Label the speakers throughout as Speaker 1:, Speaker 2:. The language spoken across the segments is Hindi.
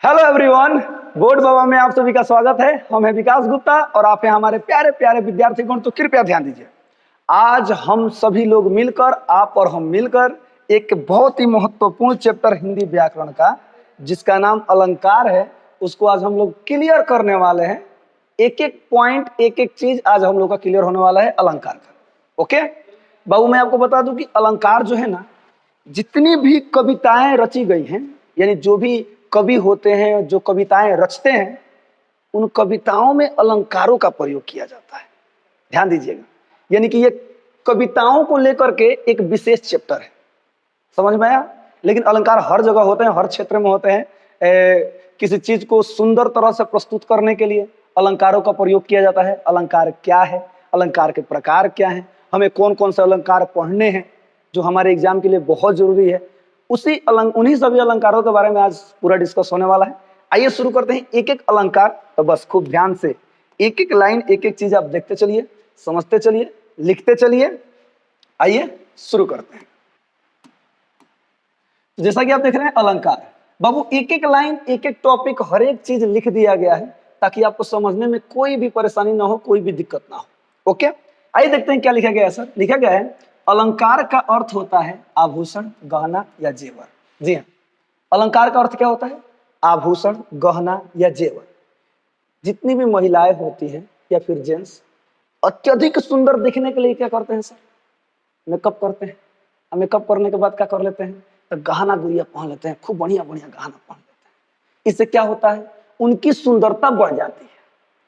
Speaker 1: हेलो एवरीवन, बोर्ड बाबा में आप सभी का स्वागत है। हम हैं विकास गुप्ता और आप हैं हमारे प्यारे प्यारे विद्यार्थीगण। तो कृपया ध्यान दीजिए, आज हम सभी लोग मिलकर, आप और हम मिलकर एक बहुत ही महत्वपूर्ण चैप्टर हिंदी व्याकरण का, जिसका नाम अलंकार है, उसको आज हम लोग क्लियर करने वाले हैं। एक एक पॉइंट, एक एक चीज आज हम लोग का क्लियर होने वाला है अलंकार का। ओके बाबू, मैं आपको बता दूं कि अलंकार जो है ना, जितनी भी कविताएं रची गई हैं, यानी जो भी कवि होते हैं, जो कविताएं रचते हैं, उन कविताओं में अलंकारों का प्रयोग किया जाता है। ध्यान दीजिएगा, यानी कि ये कविताओं को लेकर के एक विशेष चैप्टर है। समझ में आया? लेकिन अलंकार हर जगह होते हैं, हर क्षेत्र में होते हैं। किसी चीज को सुंदर तरह से प्रस्तुत करने के लिए अलंकारों का प्रयोग किया जाता है। अलंकार क्या है, अलंकार के प्रकार क्या है, हमें कौन कौन से अलंकार पढ़ने हैं जो हमारे एग्जाम के लिए बहुत जरूरी है, उन्हीं सभी अलंकारों के बारे में आज पूरा डिस्कस होने वाला है। आइए शुरू करते हैं एक एक अलंकार। तो बस खूब ध्यान से एक एक लाइन, एक एक चीज आप देखते चलिए, समझते चलिए, लिखते चलिए। आइए शुरू करते हैं। तो जैसा कि आप देख रहे हैं अलंकार, बाबू एक एक लाइन, एक एक टॉपिक, हर एक चीज लिख दिया गया है ताकि आपको समझने में कोई भी परेशानी ना हो, कोई भी दिक्कत ना हो। ओके, आइए देखते हैं क्या लिखा गया है। सर लिखा गया है, अलंकार का अर्थ होता है आभूषण, गहना या जेवर। जी हाँ, अलंकार का अर्थ क्या होता है? आभूषण, गहना या जेवर। जितनी भी महिलाएं होती हैं या फिर जेंट्स अत्यधिक सुंदर दिखने के लिए क्या करते हैं? सर मेकअप करते हैं। मेकअप करने के बाद क्या कर लेते हैं? तो गहना गुड़िया पहन लेते हैं, खूब बढ़िया बढ़िया गहना पहन लेते हैं। इससे क्या होता है? उनकी सुंदरता बढ़ जाती है।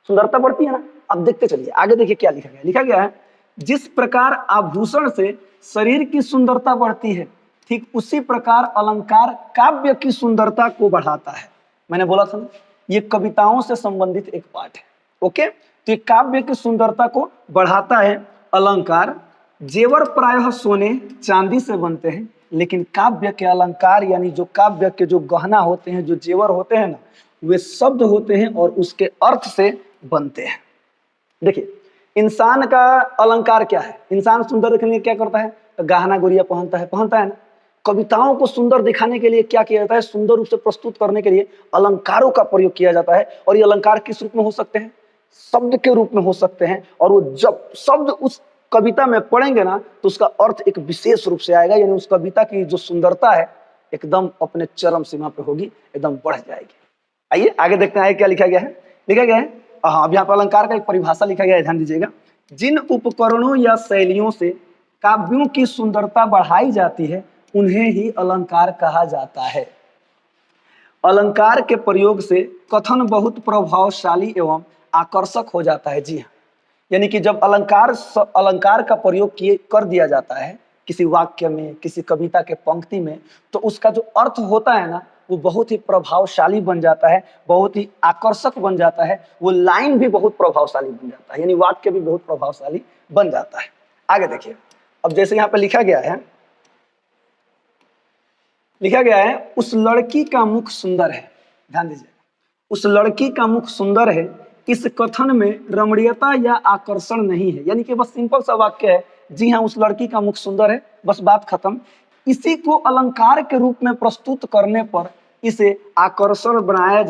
Speaker 1: सुंदरता बढ़ती है ना। अब देखते चलिए आगे, देखिए क्या लिखा गया। लिखा गया है, जिस प्रकार आभूषण से शरीर की सुंदरता बढ़ती है, ठीक उसी प्रकार अलंकार काव्य की सुंदरता को बढ़ाता है। मैंने बोला था ना, ये कविताओं से संबंधित एक पाठ है। ओके, तो ये काव्य की सुंदरता को बढ़ाता है अलंकार। जेवर प्रायः सोने चांदी से बनते हैं, लेकिन काव्य के अलंकार यानी जो काव्य के जो गहना होते हैं, जो जेवर होते हैं ना, वे शब्द होते हैं और उसके अर्थ से बनते हैं। देखिए, इंसान का अलंकार क्या है? इंसान सुंदर दिखने के लिए क्या करता है? तो गहना गुड़िया पहनता है ना। कविताओं को सुंदर दिखाने के लिए क्या किया जाता है? सुंदर रूप से प्रस्तुत करने के लिए अलंकारों का प्रयोग किया जाता है। और ये अलंकार किस रूप में हो सकते हैं? शब्द के रूप में हो सकते हैं। और वो जब शब्द उस कविता में पढ़ेंगे ना, तो उसका अर्थ एक विशेष रूप से आएगा, यानी उस कविता की जो सुंदरता है एकदम अपने चरम सीमा पे होगी, एकदम बढ़ जाएगी। आइए आगे देखते हैं क्या लिखा गया है। लिखा गया है, हाँ, अब यहाँ पर अलंकार का एक परिभाषा लिखा गया है, ध्यान दीजिएगा। जिन उपकरणों या शैलियों से काव्यों की सुंदरता बढ़ाई जाती है, उन्हें ही अलंकार कहा जाता है। अलंकार के प्रयोग से कथन बहुत प्रभावशाली एवं आकर्षक हो जाता है। जी हाँ, यानी कि जब अलंकार का प्रयोग कर दिया जाता है किसी वाक्य में, किसी कविता के पंक्ति में, तो उसका जो अर्थ होता है ना, वो बहुत ही प्रभावशाली बन जाता है, बहुत ही आकर्षक बन जाता है। वो लाइन भी बहुत प्रभावशाली बन जाता है, यानी वाक्य भी बहुत प्रभावशाली बन जाता है। आगे देखिए, अब जैसे यहाँ पे लिखा गया है, उस लड़की का मुख सुंदर है। ध्यान दीजिए, उस लड़की का मुख सुंदर है, इस कथन में रमणीयता या आकर्षण नहीं है। यानी कि बस सिंपल सा वाक्य है, जी हाँ उस लड़की का मुख सुंदर है, बस बात खत्म। इसी को अलंकार के रूप में प्रस्तुत करने पर इसे आकर्षक बनाया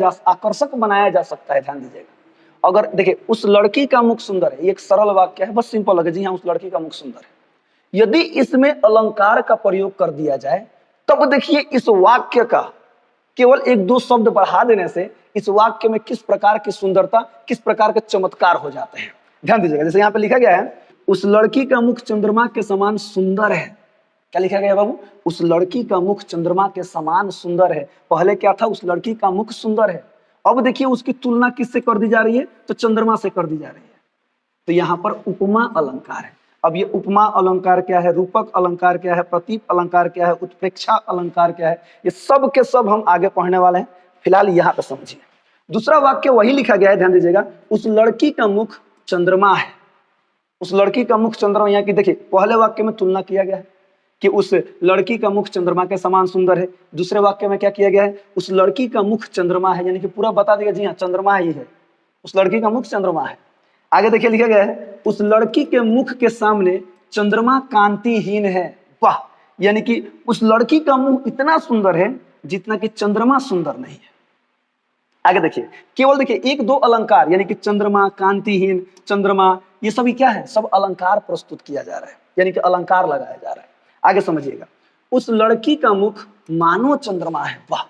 Speaker 1: जा सकता है। ध्यान दीजिएगा, अगर देखिए उस लड़की का मुख सुंदर है, ये एक सरल वाक्य है, बस सिंपल है, जी हाँ उस लड़की का मुख सुंदर है। यदि इसमें अलंकार का प्रयोग कर दिया जाए, तब देखिए इस वाक्य का केवल एक दो शब्द बढ़ा देने से इस वाक्य में किस प्रकार की सुंदरता, किस प्रकार के चमत्कार हो जाते हैं। ध्यान दीजिएगा, जैसे यहाँ पे लिखा गया है, उस लड़की का मुख चंद्रमा के समान सुंदर है। क्या लिखा गया बाबू? उस लड़की का मुख चंद्रमा के समान सुंदर है। पहले क्या था? उस लड़की का मुख सुंदर है। अब देखिए उसकी तुलना किससे कर दी जा रही है? तो चंद्रमा से कर दी जा रही है। तो यहाँ पर उपमा अलंकार है। अब ये उपमा अलंकार क्या है, रूपक अलंकार क्या है, प्रतीक अलंकार क्या है, उत्प्रेक्षा अलंकार क्या है, ये सब के सब हम आगे पढ़ने वाले हैं। फिलहाल यहाँ पे समझिए, दूसरा वाक्य वही लिखा गया है, ध्यान दीजिएगा, उस लड़की का मुख चंद्रमा है। उस लड़की का मुख चंद्रमा, यहाँ की देखिए पहले वाक्य में तुलना किया गया है कि उस लड़की का मुख चंद्रमा के समान सुंदर है। दूसरे वाक्य में क्या किया गया है? उस लड़की का मुख चंद्रमा है, यानी कि पूरा बता देगा, जी हाँ चंद्रमा ही है, उस लड़की का मुख चंद्रमा है। आगे देखिए लिखा गया है, उस लड़की के मुख के सामने चंद्रमा कांतिहीन है। वाह, यानी कि उस लड़की का मुंह इतना सुंदर है जितना कि चंद्रमा सुंदर नहीं है। आगे देखिए, केवल देखिए एक दो अलंकार यानी कि चंद्रमा, कांतिहीन, चंद्रमा, ये सभी क्या है, सब अलंकार प्रस्तुत किया जा रहा है, यानी कि अलंकार लगाया जा रहा है। आगे समझिएगा, उस लड़की का मुख मानो चंद्रमा है। वाह,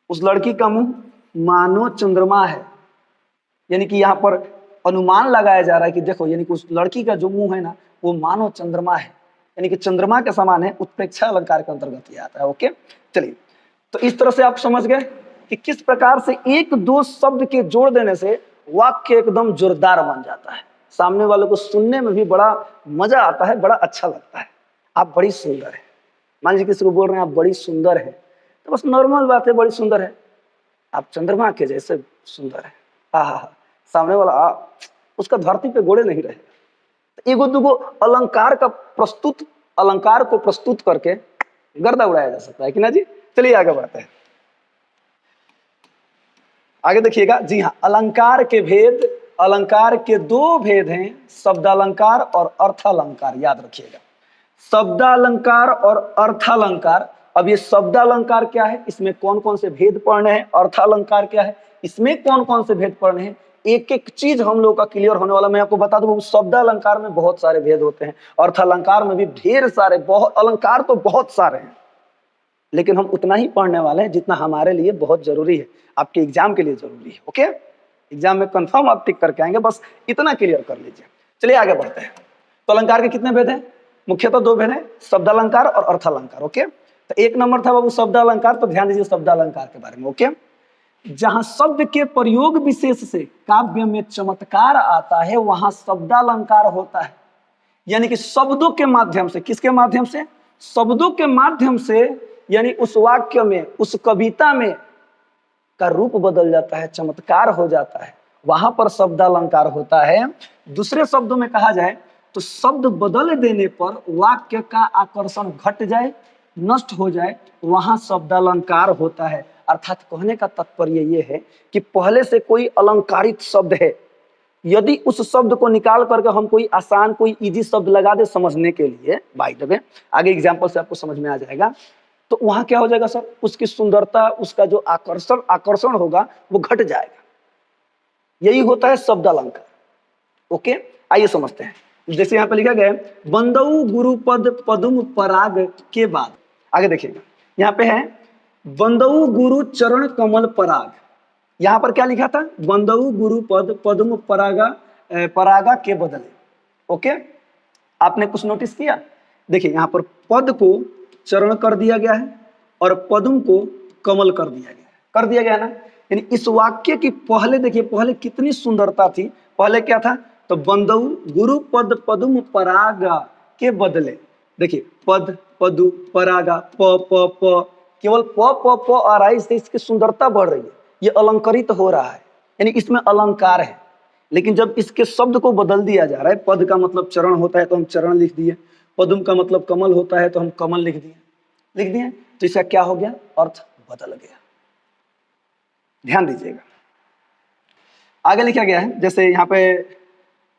Speaker 1: उस लड़की का मुंह मानो चंद्रमा है, यानी कि यहाँ पर अनुमान लगाया जा रहा है कि देखो, यानी कि उस लड़की का जो मुंह है ना, वो मानो चंद्रमा है, यानी कि चंद्रमा के समान है। उत्प्रेक्षा अलंकार के अंतर्गत ये आता है। ओके, चलिए, तो इस तरह से आप समझ गए कि किस प्रकार से एक दो शब्द के जोड़ देने से वाक्य एकदम जोरदार बन जाता है, सामने वालों को सुनने में भी बड़ा मजा आता है, बड़ा अच्छा लगता है। आप बड़ी सुंदर है, मान लीजिए किसी को बोल रहे हैं आप बड़ी सुंदर है, तो बस नॉर्मल बात है, बड़ी सुंदर है, आप चंद्रमा के जैसे सुंदर है। हाँ, सामने वाला उसका धरती पे गोड़े नहीं रहे। तो एगो दुगो अलंकार को प्रस्तुत करके गर्दा उड़ाया जा सकता है कि ना जी। चलिए आगे बढ़ते हैं, आगे देखिएगा। जी हाँ, अलंकार के भेद, अलंकार के दो भेद हैं, शब्दालंकार और अर्थालंकार, याद रखिएगा। शब्दालंकार और अर्थालंकार। अब ये शब्दालंकार क्या है, इसमें कौन कौन से भेद पढ़ने हैं, अर्थालंकार क्या है, इसमें कौन कौन से भेद पढ़ने हैं, एक एक चीज हम लोग का क्लियर होने वाला। मैं आपको बता दूं, शब्दालंकार में बहुत सारे भेद होते हैं, अर्थालंकार में भी ढेर सारे, बहुत अलंकार तो बहुत सारे हैं, लेकिन हम उतना ही पढ़ने वाले हैं जितना हमारे लिए बहुत जरूरी है, आपके एग्जाम के लिए जरूरी है। ओके, एग्जाम में कंफर्म आप टिक करके आएंगे, बस इतना क्लियर कर लीजिए। चलिए आगे बढ़ते हैं। तो अलंकार के कितने भेद हैं, मुख्यतः दो भेद हैं, शब्दालंकार और अर्थालंकार। ओके, तो एक नंबर था बाबू शब्दालंकार, तो ध्यान दीजिए शब्दालंकार के बारे में। ओके, जहां शब्द के प्रयोग विशेष से काव्य में चमत्कार आता है, वहां शब्दालंकार होता है, यानी कि शब्दों के माध्यम से, किसके माध्यम से, शब्दों के माध्यम से, यानी उस वाक्य में, उस कविता में का रूप बदल जाता है, चमत्कार हो जाता है, वहां पर शब्दालंकार होता है। दूसरे शब्दों में कहा जाए तो शब्द बदल देने पर वाक्य का आकर्षण घट जाए, नष्ट हो जाए, वहां शब्दालंकार होता है। अर्थात कहने का तात्पर्य ये है कि पहले से कोई अलंकारित शब्द है, यदि उस शब्द को निकाल करके हम कोई आसान, कोई इजी शब्द लगा दे समझने के लिए, बाय द वे आगे एग्जांपल से आपको समझ में आ जाएगा, तो वहां क्या हो जाएगा सर, उसकी सुंदरता, उसका जो आकर्षण होगा वो घट जाएगा। यही होता है शब्दालंकार। ओके, आइए समझते हैं। जैसे यहाँ पे लिखा गया है, बंदऊ गुरुपद पदुम पराग के बाद, आगे देखिएगा, यहाँ पे है बंदऊ गुरु चरण कमल पराग। यहाँ पर क्या लिखा था, बंदऊ गुरुपद पदुम परागा के बदले। ओके, आपने कुछ नोटिस किया, देखिए यहाँ पर पद को चरण कर दिया गया है और पदुम को कमल कर दिया गया है, ना, यानी इस वाक्य की पहले देखिए, पहले कितनी सुंदरता थी, पहले क्या था, तो बंदऊ गुरु पद पदुम परागा के बदले, देखिए पद पदु परागा, प प प, केवल प प प आ रहा है, इससे इसकी सुंदरता बढ़ रही है, ये अलंकृत हो रहा है, यानी इसमें अलंकार है। लेकिन जब इसके शब्द को बदल दिया जा रहा है, पद का मतलब चरण होता है तो हम चरण लिख दिए, पदुम का मतलब कमल होता है तो हम कमल लिख दिए, तो इसका क्या हो गया, अर्थ बदल गया। ध्यान दीजिएगा, आगे लिखा गया है, जैसे यहाँ पे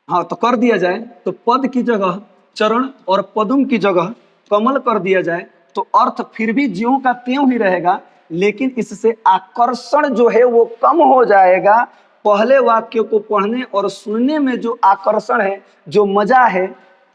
Speaker 1: हाँ, तो कर दिया जाए तो पद की जगह चरण और पदुम की जगह कमल कर दिया जाए तो अर्थ फिर भी ज्यों का त्यों ही रहेगा, लेकिन इससे आकर्षण जो है वो कम हो जाएगा। पहले वाक्य को पढ़ने और सुनने में जो आकर्षण है, जो मजा है,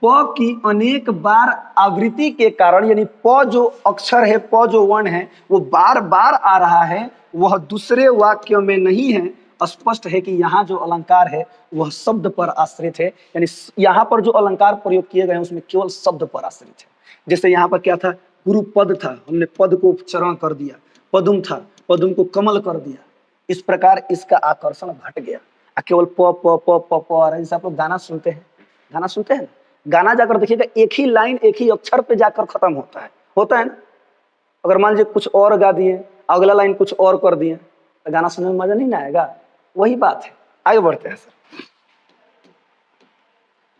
Speaker 1: प की अनेक बार आवृत्ति के कारण, यानी प जो अक्षर है, प जो वर्ण है, वो बार बार आ रहा है, वह दूसरे वाक्य में नहीं है। स्पष्ट है कि यहाँ जो अलंकार है वह शब्द पर आश्रित है, यानी यहाँ पर जो अलंकार प्रयोग किए गए हैं उसमें केवल शब्द पर आश्रित है। जैसे यहाँ पर क्या था, गुरु पद था, हमने पद को चरण कर दिया, पदुम था, पदुम को कमल कर दिया, इस प्रकार इसका आकर्षण घट गया। केवल प प प प प आ रहा है। जैसे आप लोग गाना सुनते हैं ना, गाना जाकर देखिएगा एक ही लाइन एक ही अक्षर पे जाकर खत्म होता है ना। अगर मान लीजिए कुछ और गा दिए, अगला लाइन कुछ और कर दिए, तो गाना सुनने में मजा नहीं ना आएगा। वही बात है। आगे बढ़ते हैं सर,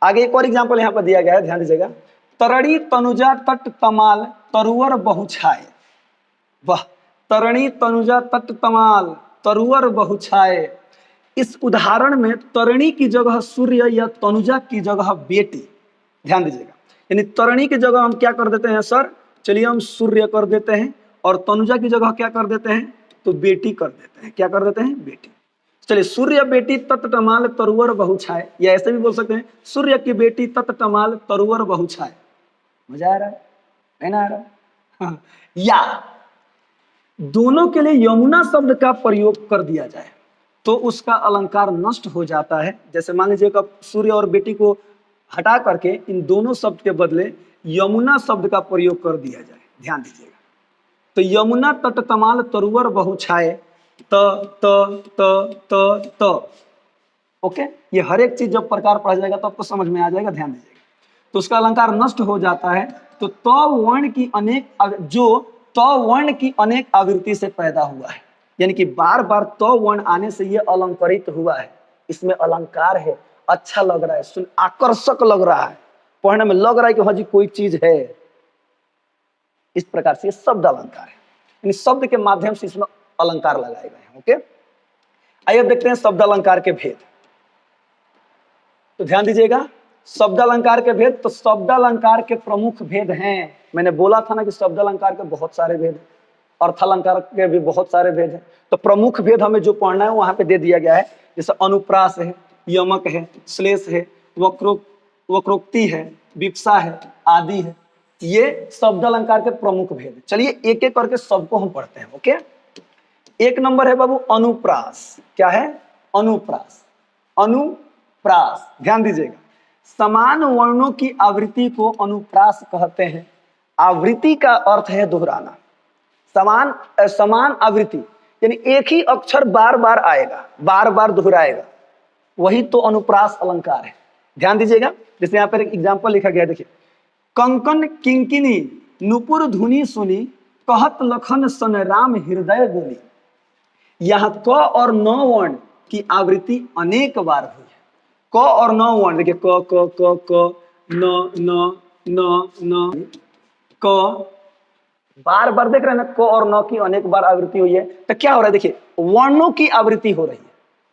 Speaker 1: आगे एक और एग्जांपल यहाँ पर दिया गया है, ध्यान दीजिएगा। तरणी तनुजा तट तमाल तरुवर बहुछाए। वाह, तरणी तनुजा तट तमाल तरुवर बहुछाए। इस उदाहरण में तरणी की जगह सूर्य या तनुजा की जगह बेटी, ध्यान दीजिएगा, यानी तरणी की जगह हम क्या कर देते हैं सर, चलिए हम सूर्य कर देते हैं, और तनुजा की जगह क्या कर देते हैं, तो बेटी कर देते हैं। क्या कर देते हैं? बेटी। चलिए, सूर्य बेटी तत टमाल तरुवर बहु छाए, या ऐसे भी बोल सकते हैं सूर्य की बेटी तत टमाल तरुवर बहु छाए। मजा आ रहा है? नहीं ना आ रहा? हाँ। या दोनों के लिए यमुना शब्द का प्रयोग कर दिया जाए तो उसका अलंकार नष्ट हो जाता है। जैसे मान लीजिएगा सूर्य और बेटी को हटा करके इन दोनों शब्द के बदले यमुना शब्द का प्रयोग कर दिया जाए। ध्यान दीजिएगा, तो यमुना तट तमाल तरुवर बहु छाए, त त त त त। ओके, ये हर एक चीज जब प्रकार पढ़ा जाएगा तो आपको समझ में आ जाएगा। ध्यान दीजिएगा, तो उसका अलंकार नष्ट हो जाता है। तो त वर्ण की अनेक जो त वर्ण की अनेक आवृत्ति से पैदा हुआ है, यानी कि बार बार त वर्ण आने से ये अलंकारित हुआ है। इसमें अलंकार है, अच्छा लग रहा है, सुन आकर्षक लग रहा है, पढ़ने में लग रहा है कि हाँ जी कोई चीज है। इस प्रकार से ये शब्द अलंकार है, यानी शब्द के माध्यम से इसमें अलंकार लगाए गए हैं। ओके, आइए देखते हैं शब्द अलंकार के भेद। तो ध्यान दीजिएगा, शब्द अलंकार के भेद। तो शब्द अलंकार के प्रमुख भेद हैं, मैंने बोला था ना कि शब्द अलंकार के बहुत सारे भेद हैं, अर्थ अलंकार के भी बहुत सारे भेद हैं। तो प्रमुख भेद हमें जो पढ़ना है वहां पे दे दिया गया है, जैसे अनुप्रास है, यमक है, श्लेष है, वक्रोक्ति है, विप्सा है, आदि है। ये शब्द अलंकार के प्रमुख भेद है। चलिए एक एक करके सबको हम पढ़ते हैं। ओके, एक नंबर है बाबू अनुप्रास। क्या है? अनुप्रास। अनुप्रास, ध्यान दीजिएगा, समान वर्णों की आवृत्ति को अनुप्रास कहते हैं। आवृत्ति का अर्थ है दोहराना। समान आवृत्ति यानी एक ही अक्षर बार बार आएगा, बार बार दोहराएगा, वही तो अनुप्रास अलंकार है। ध्यान दीजिएगा, जैसे यहाँ पर एक एग्जाम्पल लिखा गया, देखिए, कंकन किंकिनी नुपुर धुनी सुनी, कहत लखन सन राम हृदय गुनी। यहाँ क और न वर्ण की आवृत्ति अनेक बार हुई है। क और न वर्ण, देखिए क क क क न न न न क, बार बार देख रहे हैं ना, क और न की अनेक बार आवृत्ति हुई है। तो क्या हो रहा है? देखिए, वर्णों की आवृत्ति हो रही है,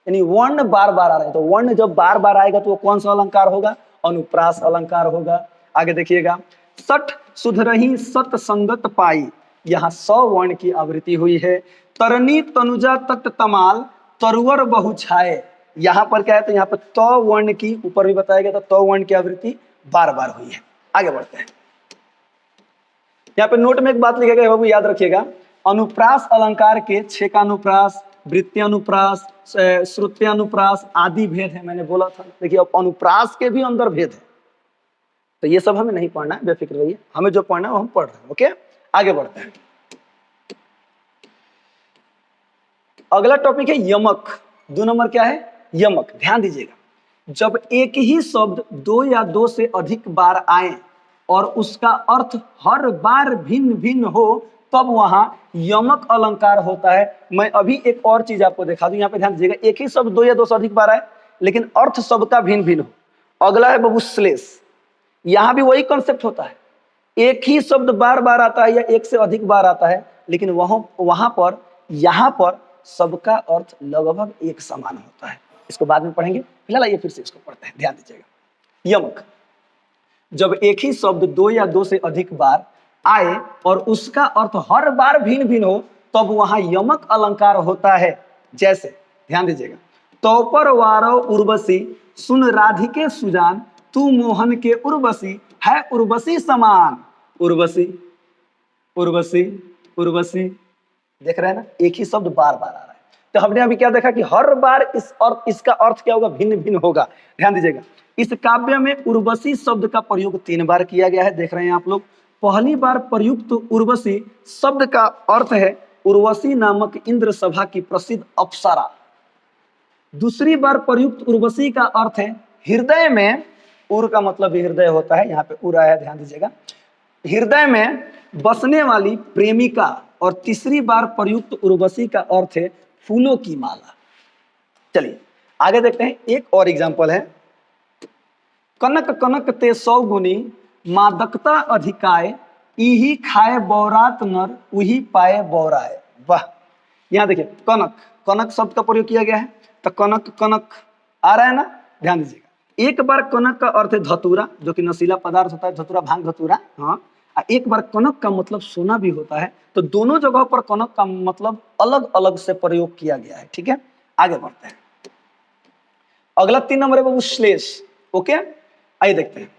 Speaker 1: यानी वर्ण बार बार आ रहे हैं। तो वर्ण जब बार बार आएगा तो वो कौन सा अलंकार होगा? अनुप्रास अलंकार होगा। आगे देखिएगा, सठ सुधरही सत संगत पाई, यहाँ 100 वर्ण की आवृत्ति हुई है। तरनी तनुजा तट तमाल तरुवर बहु छाए, यहाँ पर क्या है? तो यहाँ पर त वर्ण की, ऊपर भी बताया गया था, त वर्ण की आवृत्ति बार बार हुई है। आगे बढ़ते हैं, यहाँ पे नोट में एक बात लिखा गया है बाबू, याद रखिएगा। अनुप्रास अलंकार के 6 का अनुप्रास, वृत्त्यानुप्रास, श्रुत्यानुप्रास आदि भेद है, मैंने बोला था। देखिए, अब अनुप्रास के भी अंदर भेद है, तो ये सब हमें नहीं पढ़ना है, बेफिक्र रहिए, हमें जो पढ़ना है वो हम पढ़ रहे हैं। ओके, आगे बढ़ते हैं। अगला टॉपिक है यमक। 2 नंबर क्या है? यमक। ध्यान दीजिएगा, जब एक ही शब्द 2 या 2 से अधिक बार आए और उसका अर्थ हर बार भिन्न भिन्न हो, तब वहां यमक अलंकार होता है। मैं अभी एक और चीज आपको दिखा दूं, यहाँ पे ध्यान दीजिएगा, एक ही शब्द 2 या 2 से अधिक बार आए लेकिन अर्थ सबका भिन्न भिन्न हो। अगला है बाबू श्लेष। यहाँ भी वही कॉन्सेप्ट होता है, एक ही शब्द बार बार आता है या एक से अधिक बार आता है, लेकिन वहां पर यहाँ पर सबका अर्थ लगभग एक समान होता है। इसको बाद में पढ़ेंगे, फिलहाल आइए फिर से इसको पढ़ते हैं। ध्यान दीजिएगा, यमक, जब एक ही शब्द 2 या 2 से अधिक बार आए और उसका अर्थ हर बार भिन्न भिन्न हो, तब वहां यमक अलंकार होता है। जैसे, ध्यान दीजिएगा, तो पर वारो उर्वशी सुन राधिके सुजान, तू मोहन के उर्वशी है उर्वशी समान। उर्वशी उर्वशी उर्वशी, देख रहे हैं ना, एक ही शब्द बार बार आ रहा है। तो हमने अभी क्या देखा कि हर बार इसका अर्थ क्या होगा? भिन्न भिन्न होगा। ध्यान दीजिएगा, इस काव्य में उर्वशी शब्द का प्रयोग 3 बार किया गया है, देख रहे हैं आप लोग। पहली बार प्रयुक्त उर्वशी शब्द का अर्थ है उर्वशी नामक इंद्र सभा की प्रसिद्ध अप्सरा। दूसरी बार प्रयुक्त उर्वशी का अर्थ है हृदय में, उर का मतलब हृदय होता है, यहाँ पे उर आया, ध्यान दीजिएगा, हृदय में बसने वाली प्रेमिका। और तीसरी बार प्रयुक्त उर्वशी का अर्थ है फूलों की माला। चलिए आगे देखते हैं, एक और एग्जाम्पल है, कनक कनक ते 100 गुनी मादकता अधिकाय, इही खाए बौरात नर उही पाए बौराए। वाह, यहाँ देखिए, कनक, कनक शब्द का प्रयोग किया गया है। तो कनक कनक आ रहा है ना, ध्यान दीजिएगा। एक बार कनक का अर्थ है धतूरा, जो कि नशीला पदार्थ होता है, धतूरा, भांग धतूरा। हाँ, एक बार कनक का मतलब सोना भी होता है, तो दोनों जगह पर कनक का मतलब अलग अलग से प्रयोग किया गया है। ठीक है, आगे बढ़ते हैं। अगला 3 नंबर है बाबू श्लेष। ओके, आइए देखते हैं।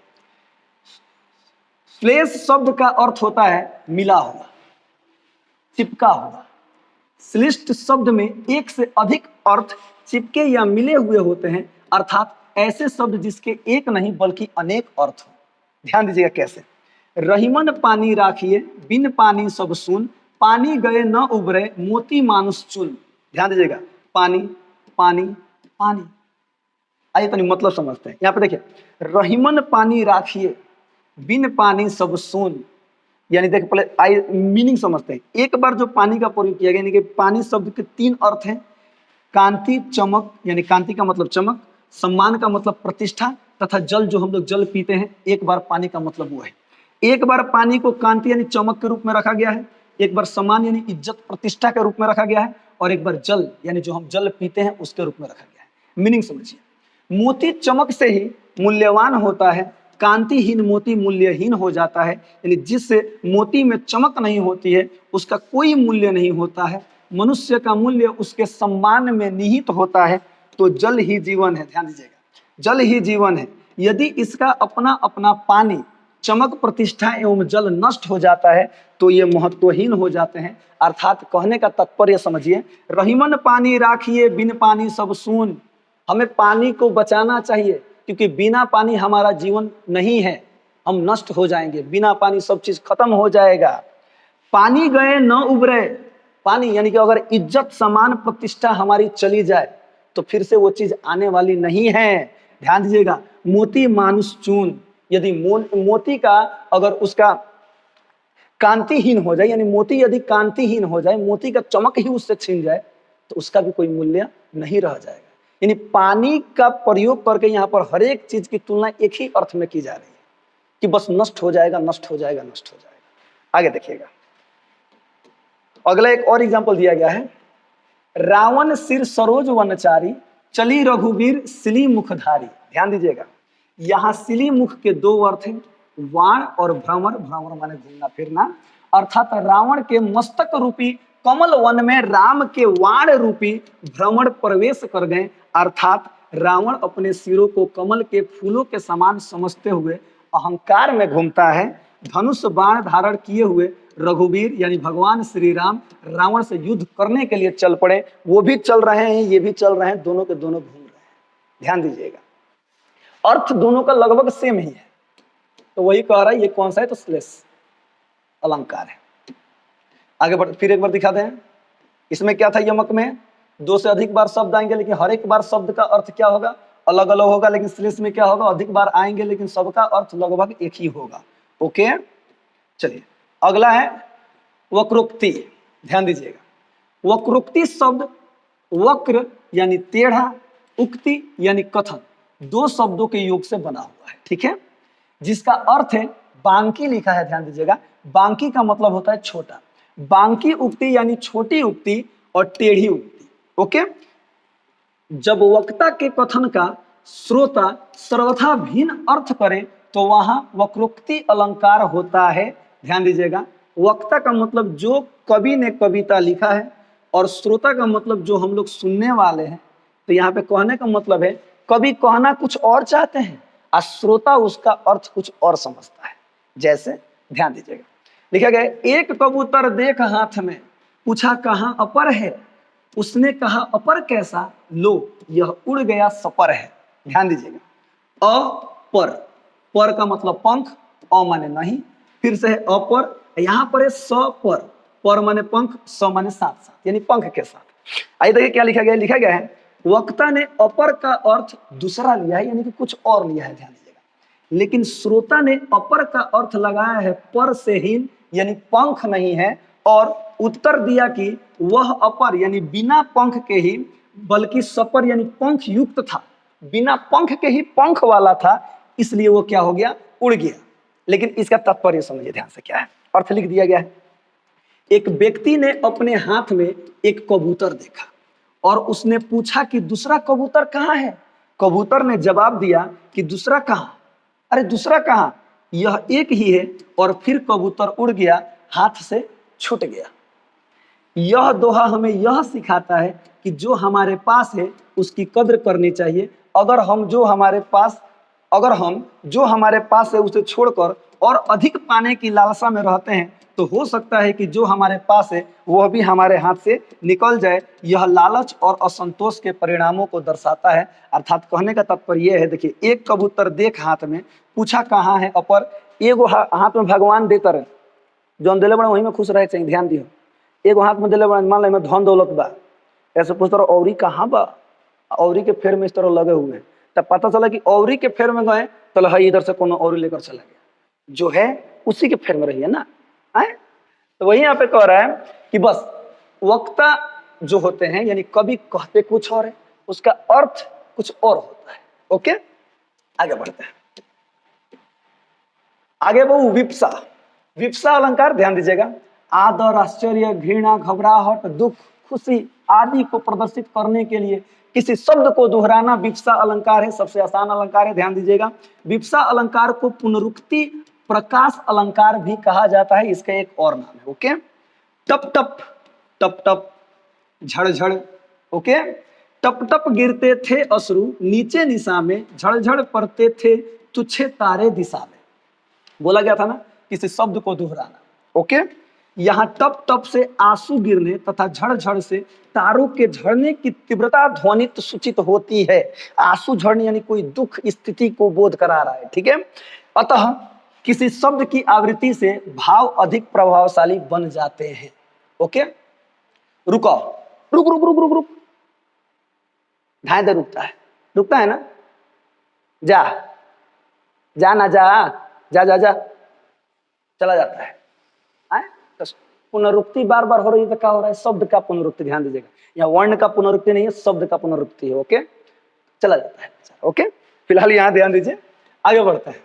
Speaker 1: श्लेष शब्द का अर्थ होता है मिला हुआ, चिपका हुआ। श्लिष्ट शब्द में एक से अधिक अर्थ चिपके या मिले हुए होते हैं, अर्थात ऐसे शब्द जिसके एक नहीं बल्कि अनेक अर्थ हो। ध्यान दीजिएगा कैसे। रहीमन पानी राखिए, बिन पानी सब सुन, पानी गए न उबरे, मोती मानुष चुन। ध्यान दीजिएगा, पानी पानी पानी। आइए तो मतलब समझते हैं। यहाँ पे देखिए, रहीमन पानी राखिए, बिन पानी सब सुन, यानी देख पहले आइए मीनिंग समझते हैं। एक बार जो पानी का प्रयोग किया गया, यानी कि पानी शब्द के 3 अर्थ हैं। कांति, चमक, यानी कांति का मतलब चमक, सम्मान का मतलब प्रतिष्ठा, तथा जल, जो हम लोग जल पीते हैं, एक बार पानी का मतलब वो है। एक बार पानी को कांति यानी चमक के रूप में रखा गया है, एक बार सम्मान यानी इज्जत प्रतिष्ठा के रूप में रखा गया है, और एक बार जल यानी जो हम जल पीते हैं उसके रूप में रखा गया है। मीनिंग समझिए। मोती चमक से ही मूल्यवान होता है, कांतिहीन मोती मूल्यहीन हो जाता है। यानी जिस मोती में चमक नहीं होती है उसका कोई मूल्य नहीं होता है। मनुष्य का मूल्य उसके सम्मान में निहित होता है। तो जल ही जीवन है। ध्यान दीजिएगा, जल ही जीवन है। यदि इसका अपना अपना पानी, चमक, प्रतिष्ठा एवं जल नष्ट हो जाता है तो ये महत्वहीन हो जाते हैं। अर्थात कहने का तात्पर्य समझिए, रहीमन पानी राखिए, बिन पानी सब सून। हमें पानी को बचाना चाहिए, क्योंकि बिना पानी हमारा जीवन नहीं है, हम नष्ट हो जाएंगे। बिना पानी सब चीज खत्म हो जाएगा। पानी गए न उबरे, पानी यानी कि अगर इज्जत, सम्मान, प्रतिष्ठा हमारी चली जाए तो फिर से वो चीज आने वाली नहीं है। ध्यान दीजिएगा, मोती मानुष चून। यदि मोती का अगर उसका कांतिहीन हो जाए, यानी मोती यदि कांतिहीन हो जाए, मोती का चमक ही उससे छीन जाए, तो उसका भी कोई मूल्य नहीं रह जाएगा। यानी पानी का प्रयोग करके यहाँ पर हर एक चीज की तुलना एक ही अर्थ में की जा रही है कि बस नष्ट हो जाएगा, नष्ट हो जाएगा, नष्ट हो जाएगा। आगे देखिएगा, अगला एक और एग्जाम्पल दिया गया है। रावण सिर सरोज वनचारी, चली रघुवीर सिली मुखधारी। ध्यान दीजिएगा, यहाँ सिली मुख के 2 अर्थ हैं, वाण और भ्रमर। भ्रमर माने घूमना फिरना। अर्थात रावण के मस्तक रूपी कमल वन में राम के वाण रूपी भ्रमण प्रवेश कर गए। अर्थात रावण अपने सिरों को कमल के फूलों के समान समझते हुए अहंकार में घूमता है। धनुष बाण धारण किए हुए रघुवीर यानी भगवान श्री राम रावण से युद्ध करने के लिए चल पड़े। वो भी चल रहे हैं, ये भी चल रहे हैं, दोनों के दोनों घूम रहे हैं। ध्यान दीजिएगा, अर्थ दोनों का लगभग सेम ही है। तो वही कह रहा है, ये कौन सा है, तो श्लेष अलंकार है। आगे बढ़, फिर एक बार दिखा दें। इसमें क्या था, यमक में 2 से अधिक बार शब्द आएंगे, लेकिन हर एक बार शब्द का अर्थ क्या होगा, अलग अलग होगा। लेकिन श्लेष में क्या होगा, अधिक बार आएंगे लेकिन सबका अर्थ लगभग एक ही होगा। ओके, चलिए अगला है वक्रोक्ति। ध्यान दीजिएगा, वक्रोक्ति शब्द वक्र यानी टेढ़ा, उक्ति यानी कथन, 2 शब्दों के योग से बना हुआ है। ठीक है, जिसका अर्थ है बांकी लिखा है। ध्यान दीजिएगा, बांकी का मतलब होता है छोटा। बांकी उक्ति यानी छोटी उक्ति और टेढ़ी उक्ति। ओके, जब वक्ता के कथन का श्रोता सर्वथा भिन्न अर्थ करे तो वहां वक्रोक्ति अलंकार होता है। ध्यान दीजिएगा, वक्ता का मतलब जो कवि ने कविता लिखा है, और श्रोता का मतलब जो हम लोग सुनने वाले हैं। तो यहाँ पे कहने का मतलब है, कवि कहना कुछ और चाहते हैं और श्रोता उसका अर्थ कुछ और समझता है। जैसे ध्यान दीजिएगा, लिखा गया, एक कबूतर देख हाथ में, पूछा कहाँ अपर है, उसने कहा अपर कैसा, लो यह उड़ गया सपर है। ध्यान दीजिएगा, अपर, पर का मतलब पंख, अ माने नहीं, फिर से है अपर, यहाँ पर है सपर, पर माने पंख, स माने साथ साथ, यानी पंख के साथ। आइए देखिए क्या लिखा गया। लिखा गया है, वक्ता ने अपर का अर्थ दूसरा लिया है, यानी कि कुछ और लिया है। ध्यान दीजिएगा, लेकिन श्रोता ने अपर का अर्थ लगाया है पर से हीन, यानी पंख नहीं है, और उत्तर दिया कि वह अपर यानी बिना पंख के ही, बल्कि सपर यानी पंख युक्त था, बिना पंख के ही पंख वाला था, इसलिए वो क्या हो गया, उड़ गया। लेकिन इसका तात्पर्य समझिए ध्यान से, क्या है अर्थ लिख दिया गया है। एक व्यक्ति ने अपने हाथ में एक कबूतर देखा और उसने पूछा कि दूसरा कबूतर कहाँ है। कबूतर ने जवाब दिया कि दूसरा कहाँ, अरे दूसरा कहाँ, यह एक ही है और फिर कबूतर उड़ गया, हाथ से छूट गया। यह दोहा हमें यह सिखाता है कि जो हमारे पास है उसकी कद्र करनी चाहिए। अगर हम जो हमारे पास है उसे छोड़कर और अधिक पाने की लालसा में रहते हैं तो हो सकता है कि जो हमारे पास है वह भी हमारे हाथ से निकल जाए। यह लालच और असंतोष के परिणामों को दर्शाता है। अर्थात कहने का तात्पर्य यह है, देखिए, एक कबूतर देख हाथ में, पूछा कहाँ है, अपर एगो हाथ में भगवान देता रहे, जो दिले बड़ा वही में खुश रहे चाहिए, ध्यान दियो। एगो हाथ में दिले बड़ा, मान लो धन दौलत बा, ऐसे पूछता रहो औरी कहाँ बा, औरी के फेर में इस तरह लगे हुए हैं, तब पता चला कि औरी के फेर में गए तो है इधर से कोनो औरी लेकर चला गया, जो है उसी के फेर में रही है ना। आए तो वही यहाँ पे कह रहा है कि बस वक्ता जो होते हैं, यानी कभी कहते कुछ और है, उसका अर्थ कुछ और होता है। ओके, आगे बढ़ते हैं। आगे वो विप्सा। विप्सा अलंकार ध्यान दीजिएगा, आदर, आश्चर्य, घृणा, घबराहट, दुख, खुशी आदि को प्रदर्शित करने के लिए किसी शब्द को दोहराना विप्सा अलंकार है। सबसे आसान अलंकार है, ध्यान दीजिएगा। विप्सा अलंकार को पुनरुक्ति प्रकाश अलंकार भी कहा जाता है, इसका एक और नाम है। ओके, टप टप, टप टप, झड़झड़। ओके, टप टप गिरते थे अश्रु नीचे निशा में, झड़झड़ पड़ते थे तुच्छे तारे दिशा में। बोला गया था ना किसी शब्द को दोहराना। ओके, यहाँ टप टप से आंसू गिरने तथा झड़झड़ से तारों के झड़ने की तीव्रता ध्वनित सूचित होती है। आंसू झड़ने यानी कोई दुख स्थिति को बोध करा रहा है। ठीक है, अतः किसी शब्द की आवृत्ति से भाव अधिक प्रभावशाली बन जाते हैं। ओके, रुको, रुक रुक रुक रुक रुक, ढाई दे रुकता है ना, जा जा ना जा, जा जा जा, चला जाता है। तो पुनरुक्ति बार बार हो रही है तो क्या हो रहा है, शब्द का पुनरुक्ति। ध्यान दीजिएगा, यहाँ वर्ण का पुनरुक्ति नहीं है, शब्द का पुनरुक्ति है। ओके, चला जाता है। ओके, फिलहाल यहाँ ध्यान दीजिए, आगे बढ़ते हैं।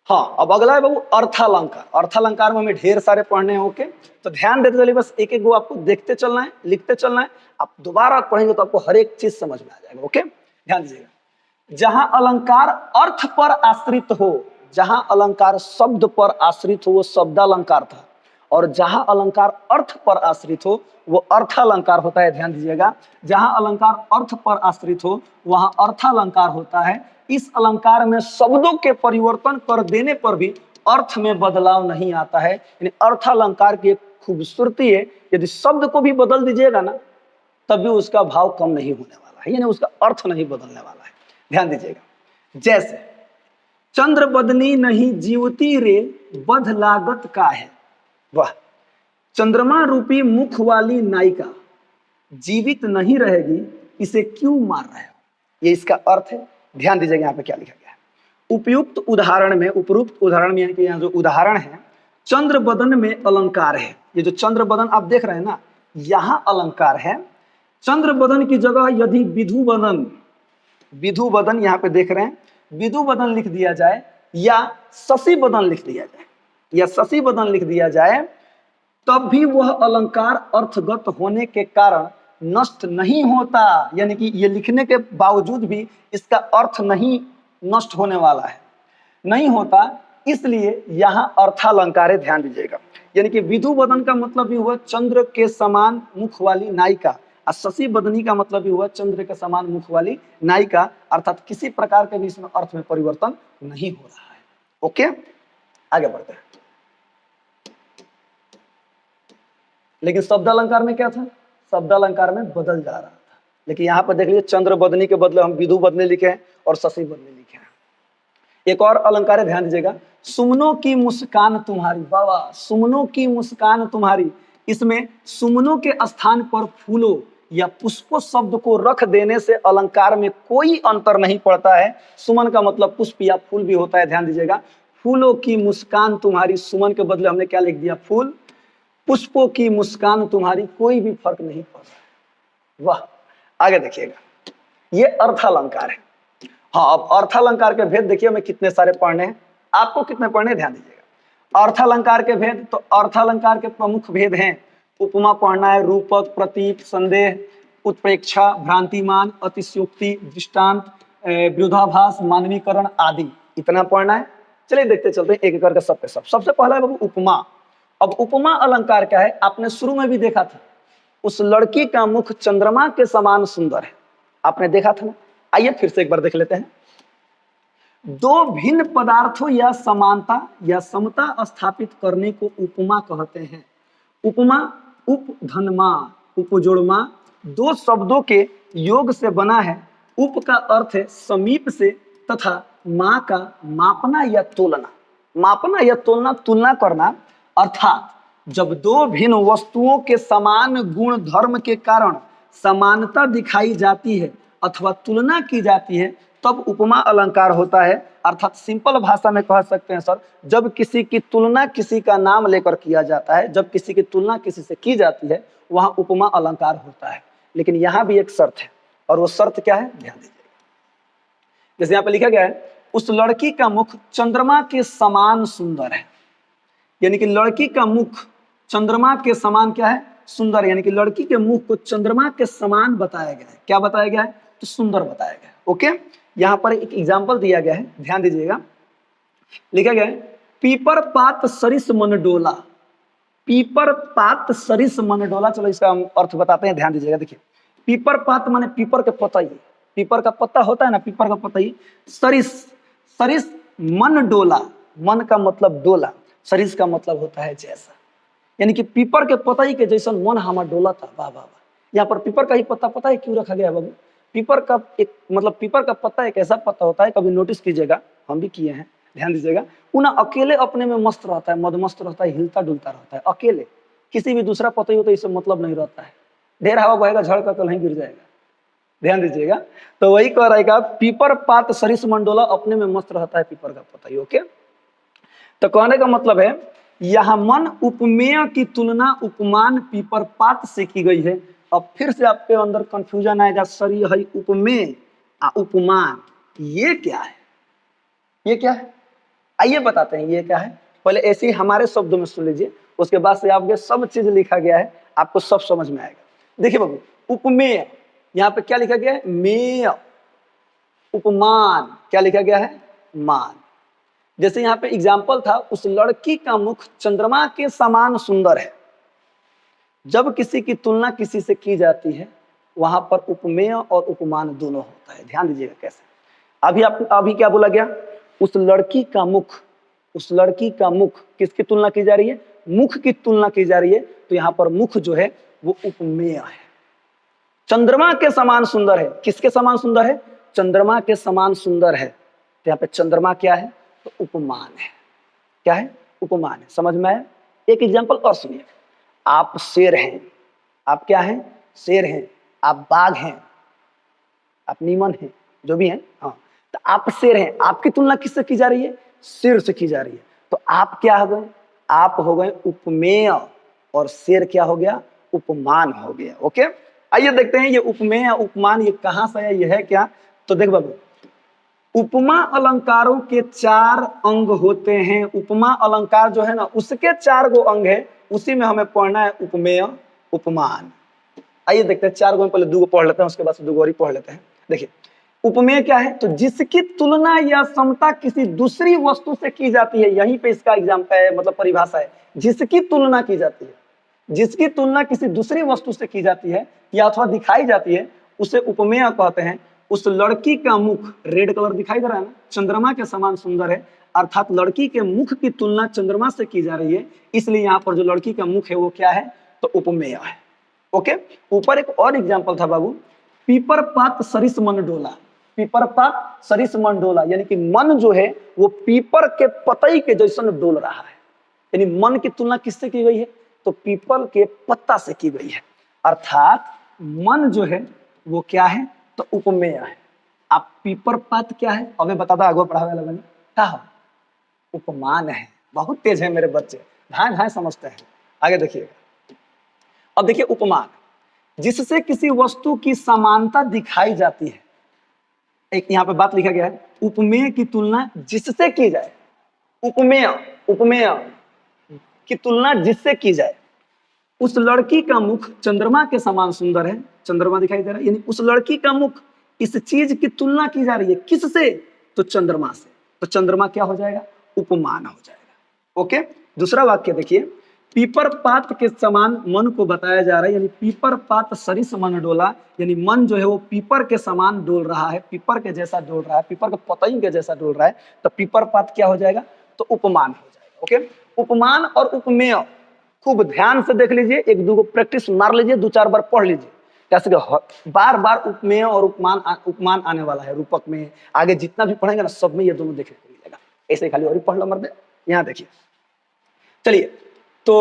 Speaker 1: हाँ, अब अगला है बाबू अर्थालंकार। अर्थालंकार में हमें ढेर सारे पढ़ने हैं। ओके, तो ध्यान देते चलिए, बस एक एक गो आपको देखते चलना है, लिखते चलना है। आप दोबारा पढ़ेंगे तो आपको हर एक चीज समझ में आ जाएगा। ओके, ध्यान दीजिएगा। जहां अलंकार अर्थ पर आश्रित हो, जहां अलंकार शब्द पर आश्रित हो वो शब्दालंकार था, और जहां अलंकार अर्थ पर आश्रित हो वो अर्थालंकार होता है। ध्यान दीजिएगा, जहां अलंकार अर्थ पर आश्रित हो वहां अर्थालंकार होता है। इस अलंकार में शब्दों के परिवर्तन कर देने पर भी अर्थ में बदलाव नहीं आता है। यानी अर्थालंकार की एक खूबसूरती है, यदि शब्द को भी बदल दीजिएगा ना तब भी उसका भाव कम नहीं होने वाला है, यानी उसका अर्थ नहीं बदलने वाला है। ध्यान दीजिएगा, जैसे चंद्र बदनी नहीं जीवती रे, बध लागत का है। वाह, चंद्रमा रूपी मुख वाली नायिका जीवित नहीं रहेगी, इसे क्यों मार रहे हो, ये इसका अर्थ है। ध्यान दीजिएगा यहाँ पे क्या लिखा गया है। उपयुक्त उदाहरण में यानी कि यहाँ जो उदाहरण है, चंद्र बदन में अलंकार है। ये जो चंद्र बदन आप देख रहे हैं ना, यहाँ अलंकार है। चंद्र बदन की जगह यदि विधु बदन यहाँ पे देख रहे हैं, विधु बदन लिख दिया जाए या शशि बदन लिख दिया जाए तब भी वह अलंकार अर्थगत होने के कारण नष्ट नहीं होता। यानी कि ये लिखने के बावजूद भी इसका अर्थ नहीं नष्ट होने वाला है, नहीं होता, इसलिए यहाँ अर्थालंकार है। ध्यान दीजिएगा, यानी कि विधु बदन का मतलब भी हुआ चंद्र के समान मुख वाली नायिका, और शशि बदनी का मतलब भी हुआ चंद्र के समान मुख वाली नायिका, अर्थात किसी प्रकार के भी इसमें अर्थ में परिवर्तन नहीं हो रहा है। ओके, आगे बढ़ते हैं। लेकिन शब्दालंकार में क्या था, शब्दालंकार में बदल जा रहा था। लेकिन यहाँ पर देख लीजिए, चंद्र बदनी के बदले हम विधु बदनी लिखे हैं और शशि बदनी लिखे हैं। एक और अलंकार है, ध्यान दीजिएगा, सुमनों की मुस्कान तुम्हारी। बाबा, सुमनों की मुस्कान तुम्हारी, इसमें सुमनों के स्थान पर फूलों या पुष्पों शब्द को रख देने से अलंकार में कोई अंतर नहीं पड़ता है। सुमन का मतलब पुष्प या फूल भी होता है। ध्यान दीजिएगा, फूलों की मुस्कान तुम्हारी, सुमन के बदले हमने क्या लिख दिया, फूल। पुष्पों की मुस्कान तुम्हारी, कोई भी फर्क नहीं पड़ रहा। वाह, आगे देखिएगा, ये अर्थालंकार है। हाँ, अब अर्थालंकार के भेद देखिए, हमें कितने सारे पढ़ने हैं, आपको कितने पढ़ने, ध्यान दीजिएगा। अर्थालंकार के भेद, तो अर्थालंकार के प्रमुख भेद हैं, उपमा पढ़ना है, रूपक, प्रतीक, संदेह, उत्प्रेक्षा, भ्रांतिमान, अतिशयोक्ति, दृष्टांत, विरोधाभास, मानवीकरण आदि, इतना पढ़ना है। चलिए देखते चलते हैं एक एक करके सब पे सब। सबसे पहला है बाबू उपमा। अब उपमा अलंकार क्या है, आपने शुरू में भी देखा था, उस लड़की का मुख चंद्रमा के समान सुंदर है, आपने देखा था ना। आइए फिर से एक बार देख लेते हैं। दो भिन्न पदार्थों या समानता या समता स्थापित करने को उपमा कहते हैं। उपमा उप धनमा उपजोड़मा दो शब्दों के योग से बना है। उप का अर्थ है समीप से तथा मा का मापना या तोलना। मापना या तोलना, तुलना करना, अर्थात जब दो भिन्न वस्तुओं के समान गुण धर्म के कारण समानता दिखाई जाती है अथवा तुलना की जाती है तब उपमा अलंकार होता है। अर्थात सिंपल भाषा में कह सकते हैं सर, जब किसी की तुलना किसी का नाम लेकर किया जाता है, जब किसी की तुलना किसी से की जाती है, वहां उपमा अलंकार होता है। लेकिन यहां भी एक शर्त है, और वो शर्त क्या है, ध्यान दीजिए। जैसे यहाँ पे लिखा गया है, उस लड़की का मुख चंद्रमा के समान सुंदर है, यानी कि लड़की का मुख चंद्रमा के समान क्या है, सुंदर, यानी कि लड़की के मुख को चंद्रमा के समान बताया गया है। क्या बताया गया है, तो सुंदर बताया गया है। ओके, यहाँ पर एक एग्जाम्पल दिया गया है, ध्यान दीजिएगा। लिखा गया है, पीपर पात सरिस मन डोला। पीपर पात सरिस मन डोला। चलो इसका हम अर्थ बताते हैं, ध्यान दीजिएगा। देखिए, पीपर पात माने पीपर का पत्ता ही, पीपर का पत्ता होता है ना, पीपर का पत्ता ही। सरिस, सरिस मन डोला, मन का मतलब डोला, सरिस का मतलब होता है जैसा, यानी कि पीपर के पतई के जैसा मन हमारा डोला था। वाह वाह वाह। यहाँ पर पीपर का ही पत्ता पता है क्यों रखा गया है बाबू? पीपर का एक मतलब पीपर का पत्ता एक ऐसा पत्ता होता है, कभी नोटिस कीजिएगा, हम भी किए हैं, ध्यान दीजिएगा। वो ना अकेले अपने में मस्त रहता है, मदमस्त रहता है, हिलता डुलता रहता है अकेले। किसी भी दूसरा पतई हो तो इससे मतलब नहीं रहता है, ढेर हवा बहेगा झड़ कर कहीं गिर जाएगा, ध्यान दीजिएगा। तो वही कह रहेगा, पीपर पात सरिस मंडोला, अपने में मस्त रहता है पीपर का पतई। ओके, तो कहने का मतलब है यह मन उपमेय की तुलना उपमान पीपर पात से की गई है। अब फिर से आपके अंदर कंफ्यूजन आएगा, सर ये है उपमेय उपमान, ये क्या है, ये क्या है? आइए बताते हैं ये क्या है। पहले ऐसे ही हमारे शब्दों में सुन लीजिए, उसके बाद से आपके सब चीज लिखा गया है, आपको सब समझ में आएगा। देखिए बाबू, उपमेय, यहाँ पे क्या लिखा गया है, मेय। उपमान क्या लिखा गया है, मान। जैसे यहाँ पे एग्जाम्पल था, उस लड़की का मुख चंद्रमा के समान सुंदर है। जब किसी की तुलना किसी से की जाती है, वहां पर उपमेय और उपमान दोनों होता है। ध्यान दीजिएगा कैसे। अभी क्या बोला गया, उस लड़की का मुख, उस लड़की का मुख किसकी तुलना की जा रही है, मुख की तुलना की जा रही है। तो यहाँ पर मुख जो है वो उपमेय है, चंद्रमा के समान सुंदर है। किसके समान सुंदर है, चंद्रमा के समान सुंदर है। तो यहाँ पे चंद्रमा क्या है, तो उपमान है। क्या है, उपमान है। समझ में आया? एक एग्जांपल और सुनिए। आप शेर हैं, आप क्या हैं, शेर हैं। आप बाघ हैं, आप नीमन हैं, जो भी हैं, हाँ। तो आप शेर हैं, आपकी तुलना किससे की जा रही है, शेर से की जा रही है। तो आप क्या हो गए, आप हो गए उपमेय, और शेर क्या हो गया, उपमान हो गया। ओके, आइए देखते हैं ये उपमेय उपमान ये कहां से है, ये है क्या। तो देख बाबू, उपमा अलंकारों के 4 अंग होते हैं। उपमा अलंकार जो है ना, उसके 4 गो अंग है, उसी में हमें पढ़ना है उपमेय उपमान। आइए देखते हैं 4 गो, पहले 2 गो पढ़ लेते हैं, उसके बाद से 2 गो और ही पढ़ लेते हैं। देखिए, उपमेय क्या है, तो जिसकी तुलना या समता किसी दूसरी वस्तु से की जाती है। यहीं पे इसका एग्जाम्पल है, मतलब परिभाषा है, जिसकी तुलना की जाती है, जिसकी तुलना किसी दूसरी वस्तु से की जाती है या अथवा दिखाई जाती है, उसे उपमेय कहते हैं। उस लड़की का मुख, रेड कलर दिखाई दे रहा है ना, चंद्रमा के समान सुंदर है, अर्थात लड़की के मुख की तुलना चंद्रमा से की जा रही है, इसलिए यहाँ पर जो लड़की का मुख है वो क्या है, तो उपमेय है। ओके, ऊपर एक और एग्जाम्पल था बाबू, पीपर पात सरिस मन डोला। पीपर पात सरिस मन डोला, यानी कि मन जो है वो पीपर के पतई के जैसा डोल रहा है। यानी मन की तुलना किससे की गई है, तो पीपल के पत्ता से की गई है। अर्थात मन जो है वो क्या है, तो उपमेय है। आप पीपर पात क्या है, अबे बता दो, आगे पढ़ावे वाला क्या है, उपमान है। बहुत तेज है मेरे बच्चे, धाए धाए समझते हैं। आगे देखिएगा। अब देखिए उपमान, जिससे किसी वस्तु की समानता दिखाई जाती है। एक यहाँ पे बात लिखा गया है, उपमेय की तुलना जिससे की जाए। उपमेय, उपमेय की तुलना जिससे की जाए। उस लड़की का मुख चंद्रमा के समान सुंदर है, चंद्रमा दिखाई दे रहा है, यानी उस लड़की का मुख इस चीज की तुलना की जा रही है किससे, तो चंद्रमा से, तो चंद्रमा क्या हो जाएगा, उपमान हो जाएगा। ओके, दूसरा वाक्य देखिए, पीपर पात के समान मन को बताया जा रहा है, यानी पीपर पात सरिस मन डोला, यानी मन जो है वो पीपर के समान डोल रहा है, पीपर के जैसा डोल रहा है, पीपर के पतई के जैसा डोल रहा है, तो पीपर पात क्या हो जाएगा, तो उपमान हो जाएगा। ओके, उपमान और उपमेय खूब ध्यान से देख लीजिए, एक दो प्रैक्टिस मार लीजिए, 2-4 बार पढ़ लीजिए, कैसे बार बार उपमेय और उपमान आने वाला है रूपक में, आगे जितना भी पढ़ेंगे ना सब में ये दोनों देखने को मिलेगा। ऐसे खाली और ही पढ़ लो मर्दे। यहाँ देखिए, चलिए तो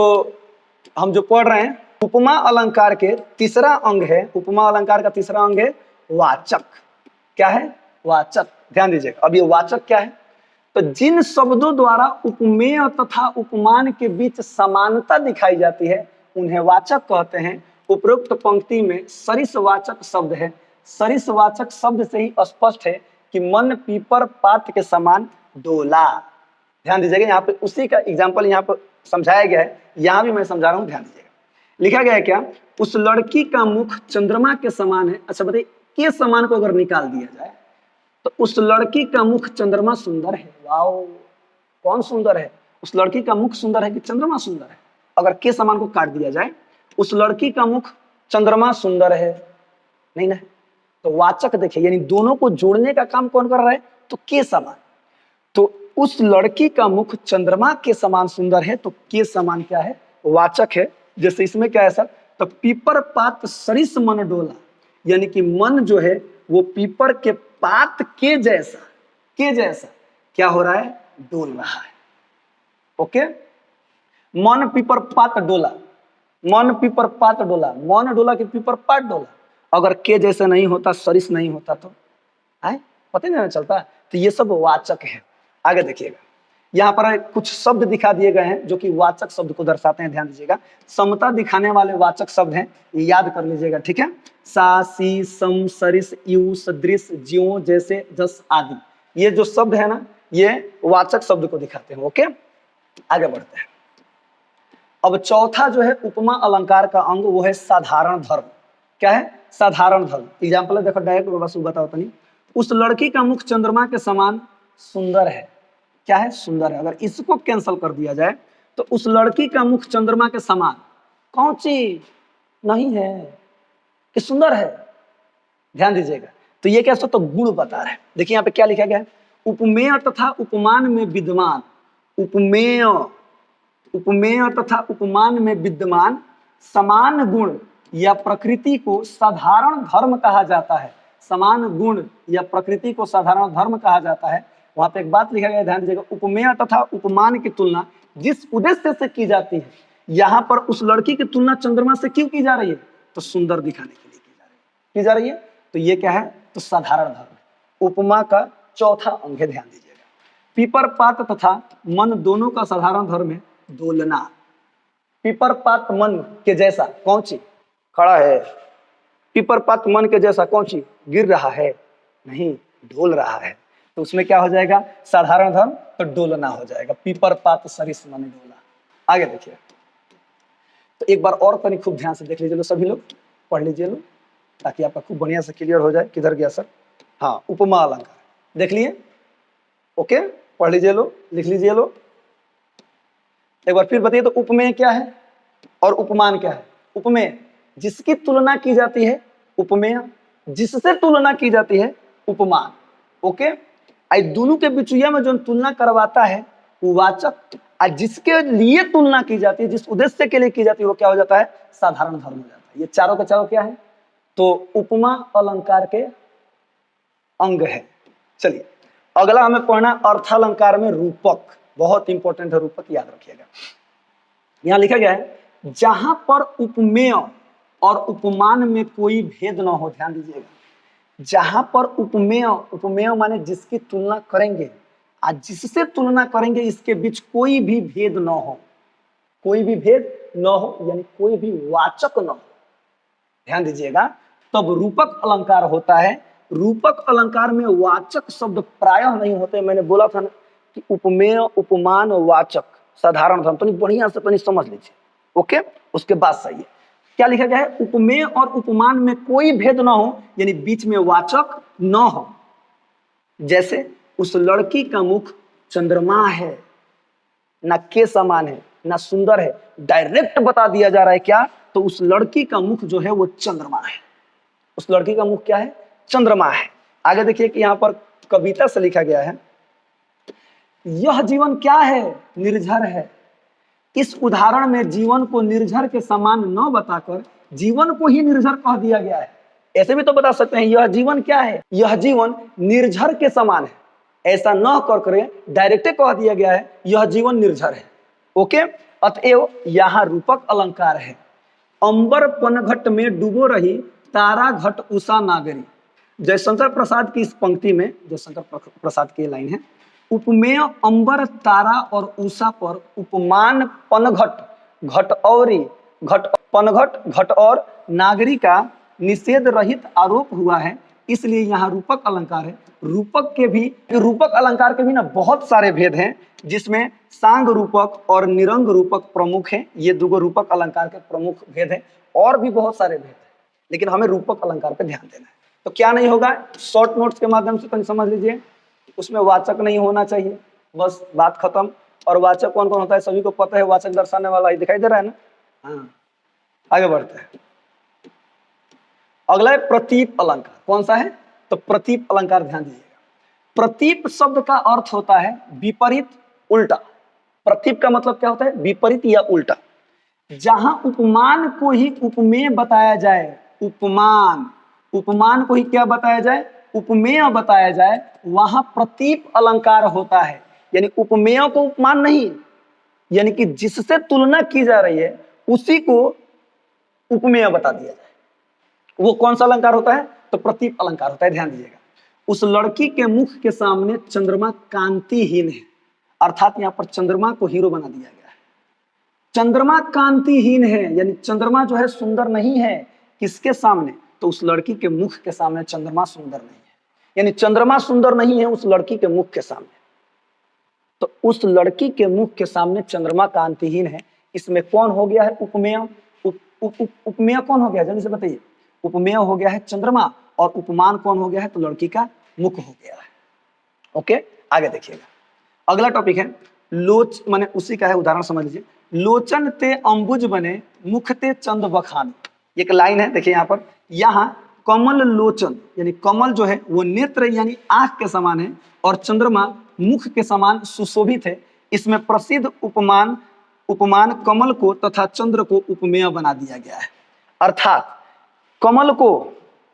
Speaker 1: हम जो पढ़ रहे हैं उपमा अलंकार के तीसरा अंग है, उपमा अलंकार का तीसरा अंग है वाचक। क्या है, वाचक। ध्यान दीजिएगा, अब ये वाचक क्या है, तो जिन शब्दों द्वारा उपमेय तथा उपमान के बीच समानता दिखाई जाती है उन्हें वाचक कहते हैं। उपरोक्त पंक्ति में सरिसवाचक शब्द है। सरिसवाचक शब्द से ही स्पष्ट है कि मन पीपर पात के समान डोला। ध्यान दीजिएगा, यहाँ पे उसी का एग्जाम्पल यहाँ पे समझाया गया है, यहाँ भी मैं समझा रहा हूँ, ध्यान दीजिएगा। लिखा गया है क्या, उस लड़की का मुख चंद्रमा के समान है। अच्छा बताइए, के समान को अगर निकाल दिया जाए तो उस लड़की का मुख चंद्रमा सुंदर है। वाओ, कौन सुंदर है, उस लड़की का मुख सुंदर है कि चंद्रमा सुंदर है। अगर के समान को काट दिया जाए, उस लड़की का मुख चंद्रमा सुंदर है, नहीं ना, तो वाचक देखिए, यानी दोनों को जोड़ने का काम कौन कर रहा है, तो के समान। तो उस लड़की का मुख चंद्रमा के समान सुंदर है, तो के समान क्या है, वाचक है। जैसे इसमें क्या है सर, तो पीपर पात सरिस मन डोला, यानी कि मन जो है वो पीपर के पात के जैसा क्या हो रहा है, डोल रहा है। ओके, मन पीपर पात डोला, मन पीपर पात डोला, मन डोला कि पीपर पात डोला। अगर के जैसा नहीं होता, सरिस नहीं होता तो आए पता नहीं चलता। तो ये सब वाचक है। आगे देखिएगा, यहाँ पर कुछ शब्द दिखा दिए गए हैं जो कि वाचक शब्द को दर्शाते हैं। ध्यान दीजिएगा, समता दिखाने वाले वाचक शब्द हैं, ये याद कर लीजिएगा, ठीक है। सा, सी, सम, सरिस, यू, सदृश, ज्यों, जैसे, जस आदि, ये जो शब्द है ना, ये वाचक शब्द को दिखाते हैं। ओके, आगे बढ़ते हैं। अब चौथा जो है उपमा अलंकार का अंग, वो है साधारण धर्म। क्या है, साधारण धर्म। एग्जाम्पल है, देखो डायरेक्ट बस बताओ तनी, उस लड़की का मुख चंद्रमा के समान सुंदर है। क्या है, सुंदर है। अगर इसको कैंसिल कर दिया जाए तो उस लड़की का मुख चंद्रमा के समान कौन सी नहीं है कि सुंदर है। ध्यान दीजिएगा, तो ये क्या, तो गुण बता रहा है। देखिए यहाँ पे क्या लिखा गया है, उपमेय तथा उपमान में विद्यमान, उपमेय उपमेय तथा उपमान में विद्यमान समान गुण या प्रकृति को साधारण धर्म कहा जाता है। समान गुण या प्रकृति को साधारण धर्म कहा जाता है। वहां पे एक बात लिखा गया, ध्यान दीजिएगा, उपमेय तथा उपमान की तुलना जिस उद्देश्य से की जाती है, यहाँ पर उस लड़की की तुलना चंद्रमा से क्यों की जा रही है, तो सुंदर दिखाने के लिए की जा रही है। तो ये क्या है, तो साधारण धर्म, उपमा का चौथा अंग है। ध्यान दीजिएगा, पीपर पात तथा मन दोनों का साधारण धर्म है डोलना। पीपर पात मन के जैसा कौन सी खड़ा है, पीपर पात मन के जैसा कौन सी गिर रहा है, नहीं, डोल रहा है। तो उसमें क्या हो जाएगा, साधारण धर्म, तो डोलना हो जाएगा। पीपर पात सरिस मन डोला। आगे देखिए, तो एक बार और तनी खूब ध्यान से देख लीजिए लो, सभी लोग पढ़ लीजिए लो, ताकि आपका खूब बढ़िया से क्लियर हो जाए। किधर गया सर, हाँ, उपमा अलंकार देख लिए। ओके, पढ़ लीजिए लो, लिख लीजिए लो। एक बार फिर बताइए, तो उपमेय क्या है और उपमान क्या है। उपमेय जिसकी तुलना की जाती है, उपमेय जिससे तुलना की जाती है, उपमान। ओके, आई दोनों के बिचुया में जो तुलना करवाता है वो वाचक, और जिसके लिए तुलना की जाती है, जिस उद्देश्य के लिए की जाती है, वो क्या हो जाता है, साधारण धर्म हो जाता है। ये चारों के चारों क्या है, तो उपमा अलंकार के अंग है। चलिए अगला हमें पढ़ना अर्थालंकार में रूपक, बहुत इंपॉर्टेंट है रूपक, याद रखिएगा। यहां लिखा गया है, जहां पर उपमेय और उपमान में कोई भेद न हो। ध्यान दीजिएगा, जहां पर उपमेय, उपमेय माने जिसकी तुलना करेंगे, आज जिससे तुलना करेंगे, इसके बीच कोई भी भेद न हो, कोई भी भेद न हो, यानी कोई भी वाचक न हो। ध्यान दीजिएगा, तब रूपक अलंकार होता है। रूपक अलंकार में वाचक शब्द प्रायः नहीं होते। मैंने बोला था ना कि उपमेय, उपमान, वाचक, साधारण धर्म, तो बढ़िया से समझ लीजिए। ओके, उसके बाद सही है क्या लिखा गया है, उपमेय और उपमान में कोई भेद ना हो, यानी बीच में वाचक न हो। जैसे उस लड़की का मुख चंद्रमा है, ना के समान है ना सुंदर है, डायरेक्ट बता दिया जा रहा है क्या, तो उस लड़की का मुख जो है वो चंद्रमा है। उस लड़की का मुख क्या है, चंद्रमा है। आगे देखिए कि यहाँ पर कविता से लिखा गया है, यह जीवन क्या है, निर्झर है। इस उदाहरण में जीवन को निर्झर के समान न बताकर जीवन को ही निर्झर कह दिया गया है। ऐसे भी तो बता सकते हैं, यह जीवन क्या है, यह जीवन निर्झर के समान है, ऐसा न कर डायरेक्ट कह दिया गया है यह जीवन निर्झर है। ओके, अतएव यहाँ रूपक अलंकार है, अंबर पनघट में डूबो रही तारा घट उषा नागरी। जयशंकर प्रसाद की इस पंक्ति में, जयशंकर प्रसाद की लाइन है, उपमेय अंबर तारा और उषा पर उपमान पनघट घट औरी घट पनघट घट और नागरी का निषेध रहित आरोप हुआ है, इसलिए यहाँ रूपक अलंकार है। रूपक अलंकार के भी ना बहुत सारे भेद हैं, जिसमें सांग रूपक और निरंग रूपक प्रमुख हैं। ये दो रूपक अलंकार के प्रमुख भेद हैं, और भी बहुत सारे भेद हैं, लेकिन हमें रूपक अलंकार पे ध्यान देना है। तो क्या नहीं होगा, शॉर्ट नोट्स के माध्यम से कहीं समझ लीजिए, उसमें वाचक नहीं होना चाहिए, बस बात खत्म। और वाचक कौन कौन होता है सभी को पता है, वाचक दर्शाने वाला ही दिखाई दे रहा है ना। हाँ, आगे बढ़ते हैं। अगला है प्रतीप अलंकार। कौन सा है, तो प्रतीप अलंकार, ध्यान दीजिएगा। प्रतीप शब्द का अर्थ होता है विपरीत, उल्टा। प्रतीप का मतलब क्या होता है, विपरीत या उल्टा। जहां उपमान को ही उपमेय बताया जाए, उपमान को ही क्या बताया जाए, उपमेय बताया जाए, वहां प्रतीप अलंकार होता है। यानी उपमेय को उपमान नहीं, यानी कि जिससे तुलना की जा रही है उसी को उपमेय बता दिया जाए, वो कौन सा अलंकार होता है, तो प्रतीप अलंकार होता है। ध्यान दीजिएगा, उस लड़की के मुख के सामने चंद्रमा कांतिहीन है, अर्थात यहाँ पर चंद्रमा को हीरो बना दिया गया है। चंद्रमा कांतिहीन है, यानी चंद्रमा जो है सुंदर नहीं है, किसके सामने, तो उस लड़की के मुख के सामने चंद्रमा सुंदर नहीं है, यानी चंद्रमा सुंदर नहीं है उस लड़की के मुख के सामने। तो उस लड़की के मुख के सामने चंद्रमा कांतिहीन है, इसमें कौन हो गया है उपमेय, उपमेय कौन हो गया, जल्दी से बताइए। उपमेय हो गया है चंद्रमा, और उपमान कौन हो गया है, तो लड़की का मुख हो गया है। ओके, आगे देखिएगा, अगला टॉपिक है लोच, माने उसी का है उदाहरण समझ लीजिए। लोचन ते अंबुज बने मुख ते चंद बखान। एक लाइन है, देखिए यहाँ पर, यहाँ कमल लोचन यानी कमल जो है वो नेत्र यानी आंख के समान है, और चंद्रमा मुख के समान सुशोभित है। इसमें प्रसिद्ध उपमान कमल को तथा चंद्र को उपमेय बना दिया गया है। अर्थात कमल को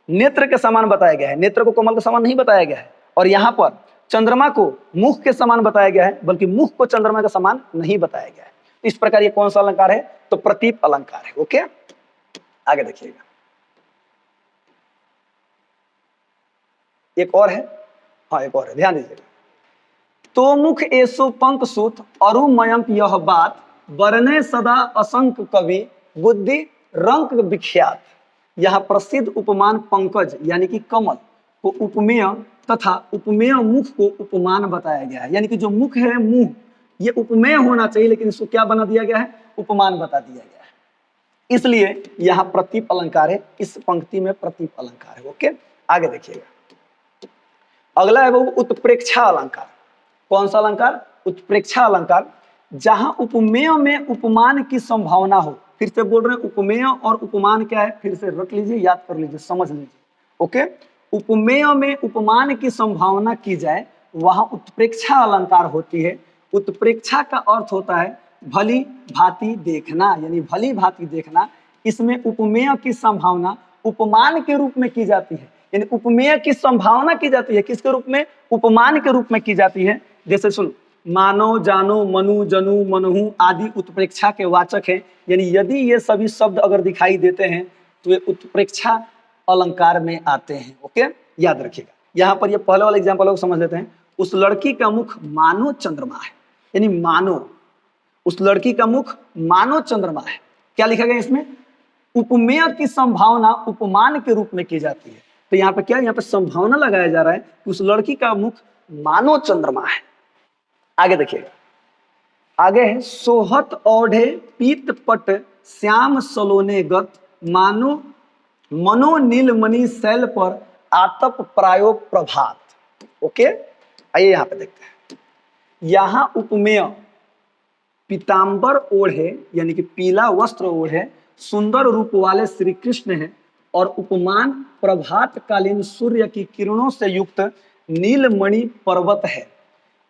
Speaker 1: नेत्र के समान बताया गया है, नेत्र को कमल के समान नहीं बताया गया है, और यहाँ पर चंद्रमा को मुख के समान बताया गया है, बल्कि मुख को चंद्रमा के समान नहीं बताया गया है। इस प्रकार ये कौन सा अलंकार है, तो प्रतीप अलंकार है। ओके, आगे देखिएगा, एक और है, हाँ एक और है, ध्यान दीजिएगा। तो मुख ऐसो पंक सूत अरुमयंक यह बात, वर्णे सदा असंक कवि बुद्धि रंक विख्यात। यह प्रसिद्ध उपमान पंकज यानी कि कमल को उपमेय तथा उपमेय मुख को उपमान बताया गया है। यानी कि जो मुख है, मुंह, ये उपमेय होना चाहिए, लेकिन इसको क्या बना दिया गया है, उपमान बता दिया गया है, इसलिए यहाँ प्रतीप अलंकार है। इस पंक्ति में प्रतीप अलंकार है। ओके, आगे देखिएगा, अगला है वो उत्प्रेक्षा अलंकार। कौन सा अलंकार, उत्प्रेक्षा अलंकार। जहां उपमेय में उपमान की संभावना हो, फिर से बोल रहे हैं, उपमेय और उपमान क्या है, फिर से रख लीजिए, याद कर लीजिए, समझ लीजिए। ओके, उपमेय में उपमान की संभावना की जाए, वहां उत्प्रेक्षा अलंकार होती है। उत्प्रेक्षा का अर्थ होता है भली भांति देखना, यानी भली भांति देखना। इसमें उपमेय की संभावना उपमान के रूप में की जाती है, यानी उपमेय की संभावना की जाती है, किसके रूप में, उपमान के रूप में की जाती है। जैसे सुन, मानो जानो मनु जनु मनहु आदि उत्प्रेक्षा के वाचक हैं, यानी यदि ये सभी शब्द अगर दिखाई देते हैं तो ये उत्प्रेक्षा अलंकार में आते हैं। ओके, याद रखिएगा। यहाँ पर ये पहले वाला एग्जाम्पल लोग समझ लेते हैं। उस लड़की का मुख मानो चंद्रमा है, यानी मानो, उस लड़की का मुख मानो चंद्रमा है। क्या लिखा गया इसमें, उपमेय की संभावना उपमान के रूप में की जाती है। तो यहाँ पे क्या, यहाँ पे संभावना लगाया जा रहा है कि उस लड़की का मुख मानो चंद्रमा है। आगे देखिएगा, आगे है सोहत औढ़े पीत पट श्याम सलोने गत मानो मनो नीलमणि शैल पर आतप प्रायो प्रभात। ओके, आइए यहां पे देखते हैं। यहां उपमेय पीतांबर ओढ़े यानी कि पीला वस्त्र ओढ़े सुंदर रूप वाले श्री कृष्ण हैं और उपमान प्रभात कालीन सूर्य की किरणों से युक्त नीलमणि पर्वत है।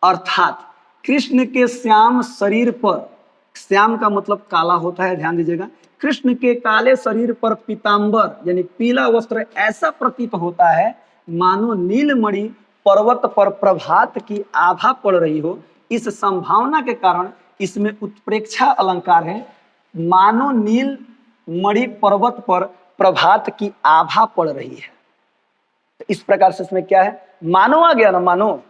Speaker 1: अर्थात कृष्ण के श्याम शरीर पर, श्याम का मतलब काला होता है, ध्यान दीजिएगा, कृष्ण के काले शरीर पर पीतांबर यानी पीला वस्त्र ऐसा प्रतीत होता है मानो नीलमणि पर्वत पर प्रभात की आभा पड़ रही हो। इस संभावना के कारण इसमें उत्प्रेक्षा अलंकार है, मानो नील मणि पर्वत पर प्रभात की आभा पड़ रही है। तो इस प्रकार से इसमें क्या है, मानो आ गया ना, मानो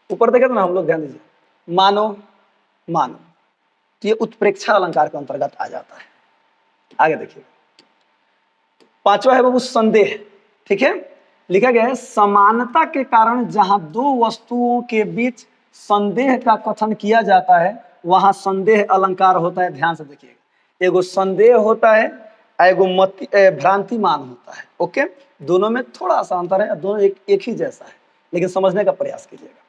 Speaker 1: ऊपर देखे तो ना हम लोग, ध्यान दीजिए, मानो मानो, तो ये उत्प्रेक्षा अलंकार के अंतर्गत आ जाता है। आगे देखिए, पांचवा है बाबू संदेह। ठीक है, लिखा गया है समानता के कारण जहां दो वस्तुओं के बीच संदेह का कथन किया जाता है वहां संदेह अलंकार होता है। ध्यान से देखिएगा, एगो संदेह होता है, एगो भ्रांतिमान होता है। ओके, दोनों में थोड़ा सा अंतर है, दोनों एक ही जैसा है, लेकिन समझने का प्रयास कीजिएगा।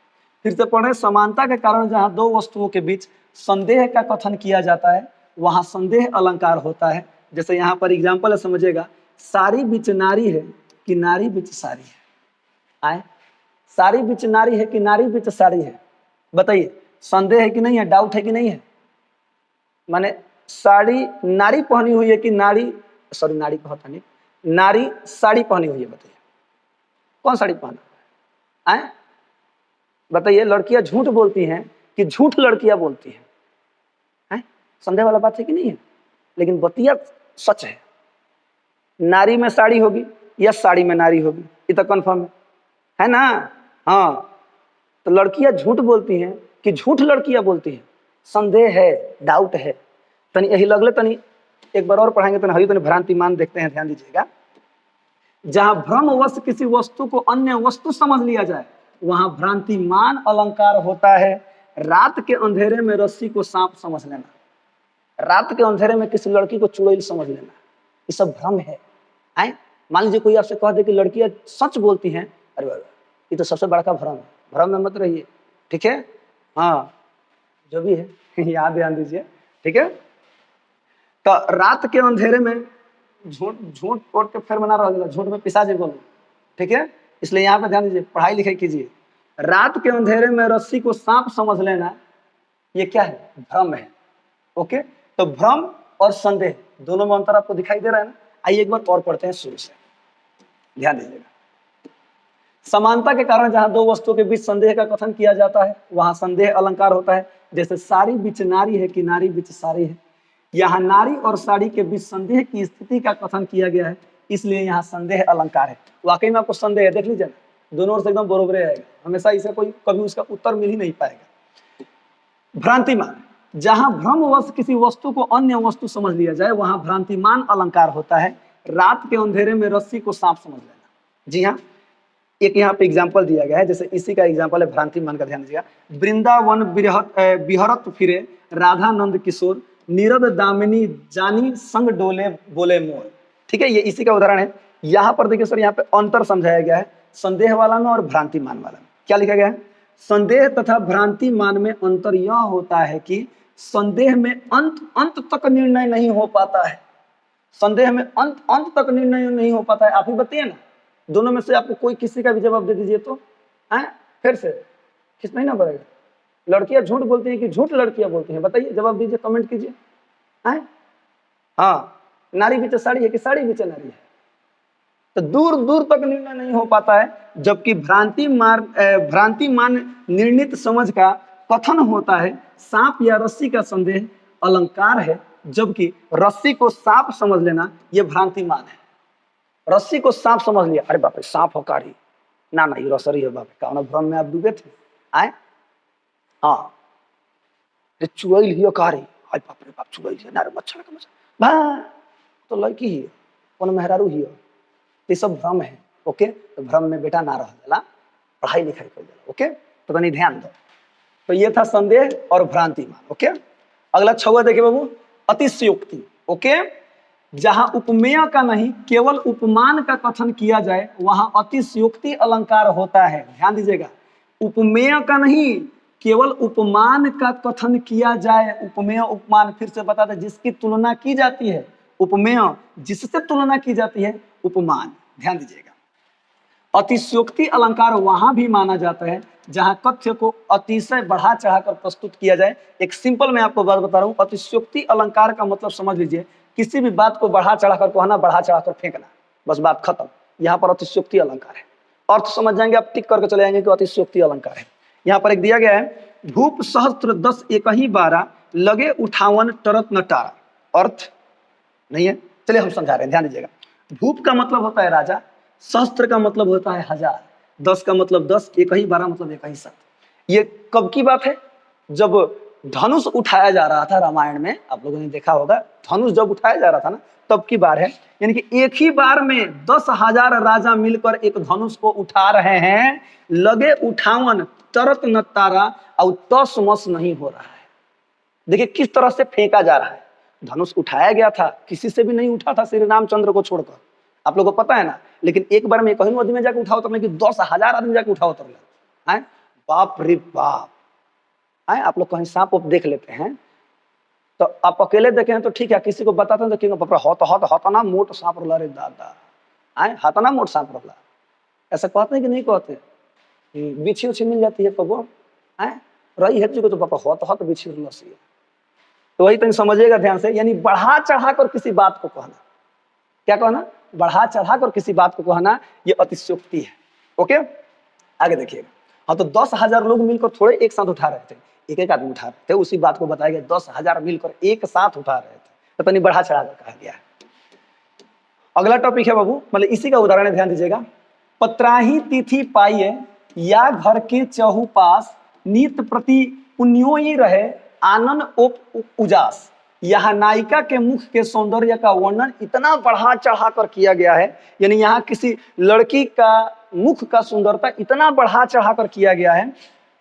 Speaker 1: फिर से पढ़े, समानता के कारण जहां दो वस्तुओं के बीच संदेह का कथन किया जाता है वहां संदेह अलंकार होता है। जैसे यहाँ पर एग्जाम्पल है, समझिएगा, सारी बिच नारी है कि नारी बिच सारी है। आए, सारी बिच नारी है कि नारी बिच सारी है, बताइए, संदेह है कि नहीं है, डाउट है कि नहीं है? माने साड़ी नारी पहनी हुई है कि नारी, सॉरी नारी कहता नहीं, नारी साड़ी पहनी हुई है, बताइए कौन साड़ी पहना है? बताइए, लड़कियां झूठ बोलती हैं कि झूठ लड़कियां बोलती हैं? संदेह वाला बात है कि नहीं है? लेकिन बतिया सच है, नारी में साड़ी होगी या साड़ी में नारी होगी, ये तो कन्फर्म है ना? हाँ, तो लड़कियां झूठ बोलती हैं कि झूठ लड़कियां बोलती हैं, संदेह है, डाउट है। तनी यही लगले, तनी एक बार और पढ़ाएंगे, तनी हरी तनी भ्रांतिमान देखते हैं, ध्यान दीजिएगा। जहां भ्रमवश किसी वस्तु को अन्य वस्तु समझ लिया जाए वहां भ्रांतिमान अलंकार होता है। रात के अंधेरे में रस्सी को सांप समझ लेना, रात के अंधेरे में किसी लड़की को चुड़ैल समझ लेना, ये सब भ्रम है। मान लीजिए कोई आपसे कह दे कि लड़कियां सच बोलती हैं, अरे बाबा ये तो सबसे बड़ा भ्रम है, भ्रम में मत रहिए। ठीक है, हाँ जो भी है याद ध्यान दीजिए। ठीक है, तो रात के अंधेरे में झूठ झूठ बोल के फिर बना रहा, झूठ में पिसा जी बोलो। ठीक है, इसलिए यहाँ पे ध्यान दीजिए, पढ़ाई लिखाई कीजिए। रात के अंधेरे में रस्सी को सांप समझ लेना, ये क्या है, भ्रम है। ओके, तो भ्रम और संदेह दोनों में अंतर आपको दिखाई दे रहा है ना? आइए एक बार और पढ़ते हैं शुरू से, ध्यान दीजिएगा। समानता के कारण जहां दो वस्तुओं के बीच संदेह का कथन किया जाता है वहां संदेह अलंकार होता है। जैसे साड़ी बिच नारी है कि नारी बिच साड़ी है, यहाँ नारी और साड़ी के बीच संदेह की स्थिति का कथन किया गया है, इसलिए यहाँ संदेह अलंकार है। वाकई में आपको संदेह है, देख लीजिए, दोनों ओर से एकदम बरोबर आएगा, हमेशा इसे कोई कभी उसका उत्तर मिल ही नहीं पाएगा। भ्रांतिमान, जहां भ्रमवश किसी वस्तु को अन्य वस्तु समझ लिया जाए वहां भ्रांतिमान अलंकार होता है। रात के अंधेरे में रस्सी को सांप समझ लेना, जी हाँ, एक यहाँ पे एग्जाम्पल दिया गया है, जैसे इसी का एग्जाम्पल है भ्रांतिमान का, ध्यान दीजिएगा। वृंदावन बिहरत फिरे राधा नंद किशोर, नीरद दामिनी जानी संग डोले बोले मोर। ठीक है, ये इसी का उदाहरण है। यहाँ पर देखिए सर, यहाँ पे अंतर समझाया गया है संदेह वाला में और भ्रांतिमान वाला में। क्या लिखा गया है? संदेह तथा भ्रांतिमान में अंतर यह होता है कि संदेह में अंत तक निर्णय नहीं हो पाता है, संदेह में अंत तक निर्णय नहीं हो पाता है। आप ही बताइए ना, दोनों में से आपको कोई किसी का भी जवाब दे दीजिए तो फिर से किस नहीं ना पड़ेगा। लड़कियां झूठ बोलती हैं कि झूठ लड़कियां बोलती हैं, बताइए, जवाब दीजिए, कमेंट कीजिए। हाँ, नारी बीच साड़ी है कि साड़ी बीच नारी है, तो दूर दूर तक निर्णय नहीं हो पाता है। जबकि भ्रांतिमान निर्णित समझ का कथन होता है। सांप या रस्सी का संदेह अलंकार है, जबकि रस्सी को सांप समझ लेना यह भ्रांतिमान है। रस्सी को सांप समझ लिया, अरे बाप रे सांप हो कारी, ना ये रसरी है, बाप रे कौन भ्रम में आप डूबे थे। हाँ, चुड़ैल ही कारी, हाय बाप रे बाप चुड़ैल है ना, मच्छर का मच्छर भा, तो लड़की ही कौन मेहरारू ही, ये सब भ्रम है। ओके, तो भ्रम में बेटा ना रह जाला, पढ़ाई लिखाई कर जाला। ओके, तो तनी ध्यान दो। तो ये था संदेह और भ्रांतिमान। ओके, अगला 6वां देखिए बाबू, अतिशयोक्ति। ओके, जहां उपमेय का नहीं केवल उपमान का कथन किया जाए वहां अतिशयोक्ति अलंकार होता है। ध्यान दीजिएगा, उपमेय का नहीं केवल उपमान का कथन किया जाए। उपमेय उपमान फिर से बता दें, जिसकी तुलना की जाती है। उपमेय जिससे तुलना की जाती है उपमान। ध्यान दीजिएगा, अतिशयोक्ति अलंकार वहां भी माना जाता है जहां कथ्य को अतिशय बढ़ा चढ़ाकर प्रस्तुत किया जाए। एक सिंपल मैं आपको बात बता रहा हूं, अतिशयोक्ति अलंकार का मतलब समझ लीजिए, किसी भी बात को बढ़ा चढ़ाकर कहना, बढ़ा चढ़ाकर फेंकना, बस बात खत्म। यहाँ पर अतिशयोक्ति अलंकार है। अर्थ समझ जाएंगे आप, टिक करके चले जाएंगे कि अतिशयोक्ति अलंकार है। यहाँ पर एक दिया गया है, भूप सहस्त्र 10 एकहि 12 लगे उठावन टरत न टारा। अर्थ नहीं है, चलिए हम समझा रहे हैं, ध्यान दीजिएगा। भूप का मतलब होता है राजा, सहस्त्र का मतलब होता है 1000, 10 का मतलब 10, एकहि 12 मतलब एकहि 7। ये कब की बात है? जब धनुष उठाया जा रहा था रामायण में, आप लोगों ने देखा होगा, धनुष जब उठाया जा रहा था ना, तब की बात है। यानी कि एक ही बार में 10,000 राजा मिलकर एक धनुष को उठा रहे हैं। लगे उठावन तरत न तारा, और तस मस नहीं हो रहा है। देखिए किस तरह से फेंका जा रहा है। धनुष उठाया गया था, किसी से भी नहीं उठा था श्री रामचंद्र को छोड़कर, आप लोगों को पता है ना। लेकिन एक बार में कहीं नदी में जाकर उठा उतरने की 10,000 आदमी जाकर उठा उतर ले, बाप रे बाप। आप लोग कहीं सांप देख लेते हैं तो आप अकेले देखे हैं तो ठीक है, किसी को बताते हैं तो हतना मोट सांप रोला रे दादा, हतना मोट सांप रोला, ऐसा कहते हैं कि नहीं कहते? बिछी उछी मिल जाती है पबो, रही है तो पापा हत बिछी रोला सी। तो वही तो समझिएगा ध्यान से, यानी बढ़ा चढ़ा कर किसी बात को कहना। क्या कहना? बढ़ा चढ़ा कर किसी बात को कहना, ये अतिशयोक्ति है। ओके, आगे देखिएगा। हाँ, तो 10,000 लोग मिलकर थोड़े एक साथ उठा रहे थे, एक एक आदमी उठा रहे थे, उसी बात को बताया गया 10,000 मिलकर एक साथ उठा रहे थे, तो नहीं बढ़ा चढ़ा कर कहा गया है। अगला टॉपिक है बाबू, मतलब इसी का उदाहरण है, ध्यान दीजिएगा। पत्राही तिथि पाइए या घर के चहुपास, नित प्रति पुण्योई रहे आनंद ओप उजास। यहाँ नायिका के मुख के सौंदर्य का वर्णन इतना बढ़ा चढ़ा कर किया गया है, यानी यहाँ किसी लड़की का मुख का सुंदरता इतना बढ़ा चढ़ा कर किया गया है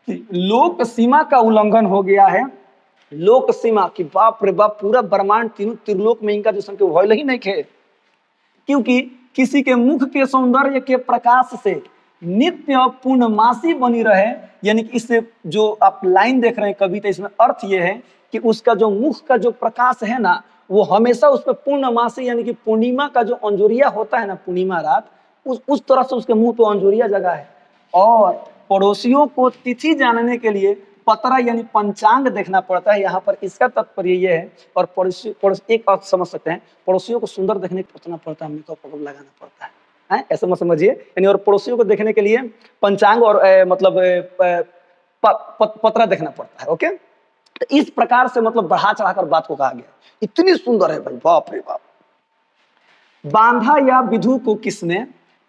Speaker 1: कि लोक सीमा का उल्लंघन हो गया है। लोक सीमा की बाप रे बाप, पूरा ब्रह्मांड तीनों त्रिलोक में इनका जैसा भयल ही नहीं खे, क्योंकि किसी के मुख के सौंदर्य के प्रकाश से नित्य पूर्णमासी बनी रहे। यानी कि इससे जो आप लाइन देख रहे हैं कविता, इसमें अर्थ ये है कि उसका जो मुख का जो प्रकाश है ना, वो हमेशा उस पर पूर्णमासी, यानी कि पूर्णिमा का जो अंजोरिया होता है ना, पूर्णिमा रात, उस तरह से उसके मुंह पे अंजोरिया जगह है। और पड़ोसियों को तिथि जानने के लिए पतरा यानी पंचांग देखना पड़ता है। यहाँ पर इसका तात्पर्य ये है, और पड़ोसी एक अर्थ समझ सकते हैं, पड़ोसियों को सुंदर देखने पड़ना पड़ता है, मेकअप लगाना पड़ता है, ऐसा मत समझिए। यानी और पड़ोसियों को देखने के लिए पंचांग और मतलब पतरा देखना पड़ता है। ओके, तो इस प्रकार से मतलब बढ़ा चढ़ाकर बात को कहा गया, इतनी सुंदर है भाई, बाप रे बाप। बांधा या विधु को किसने,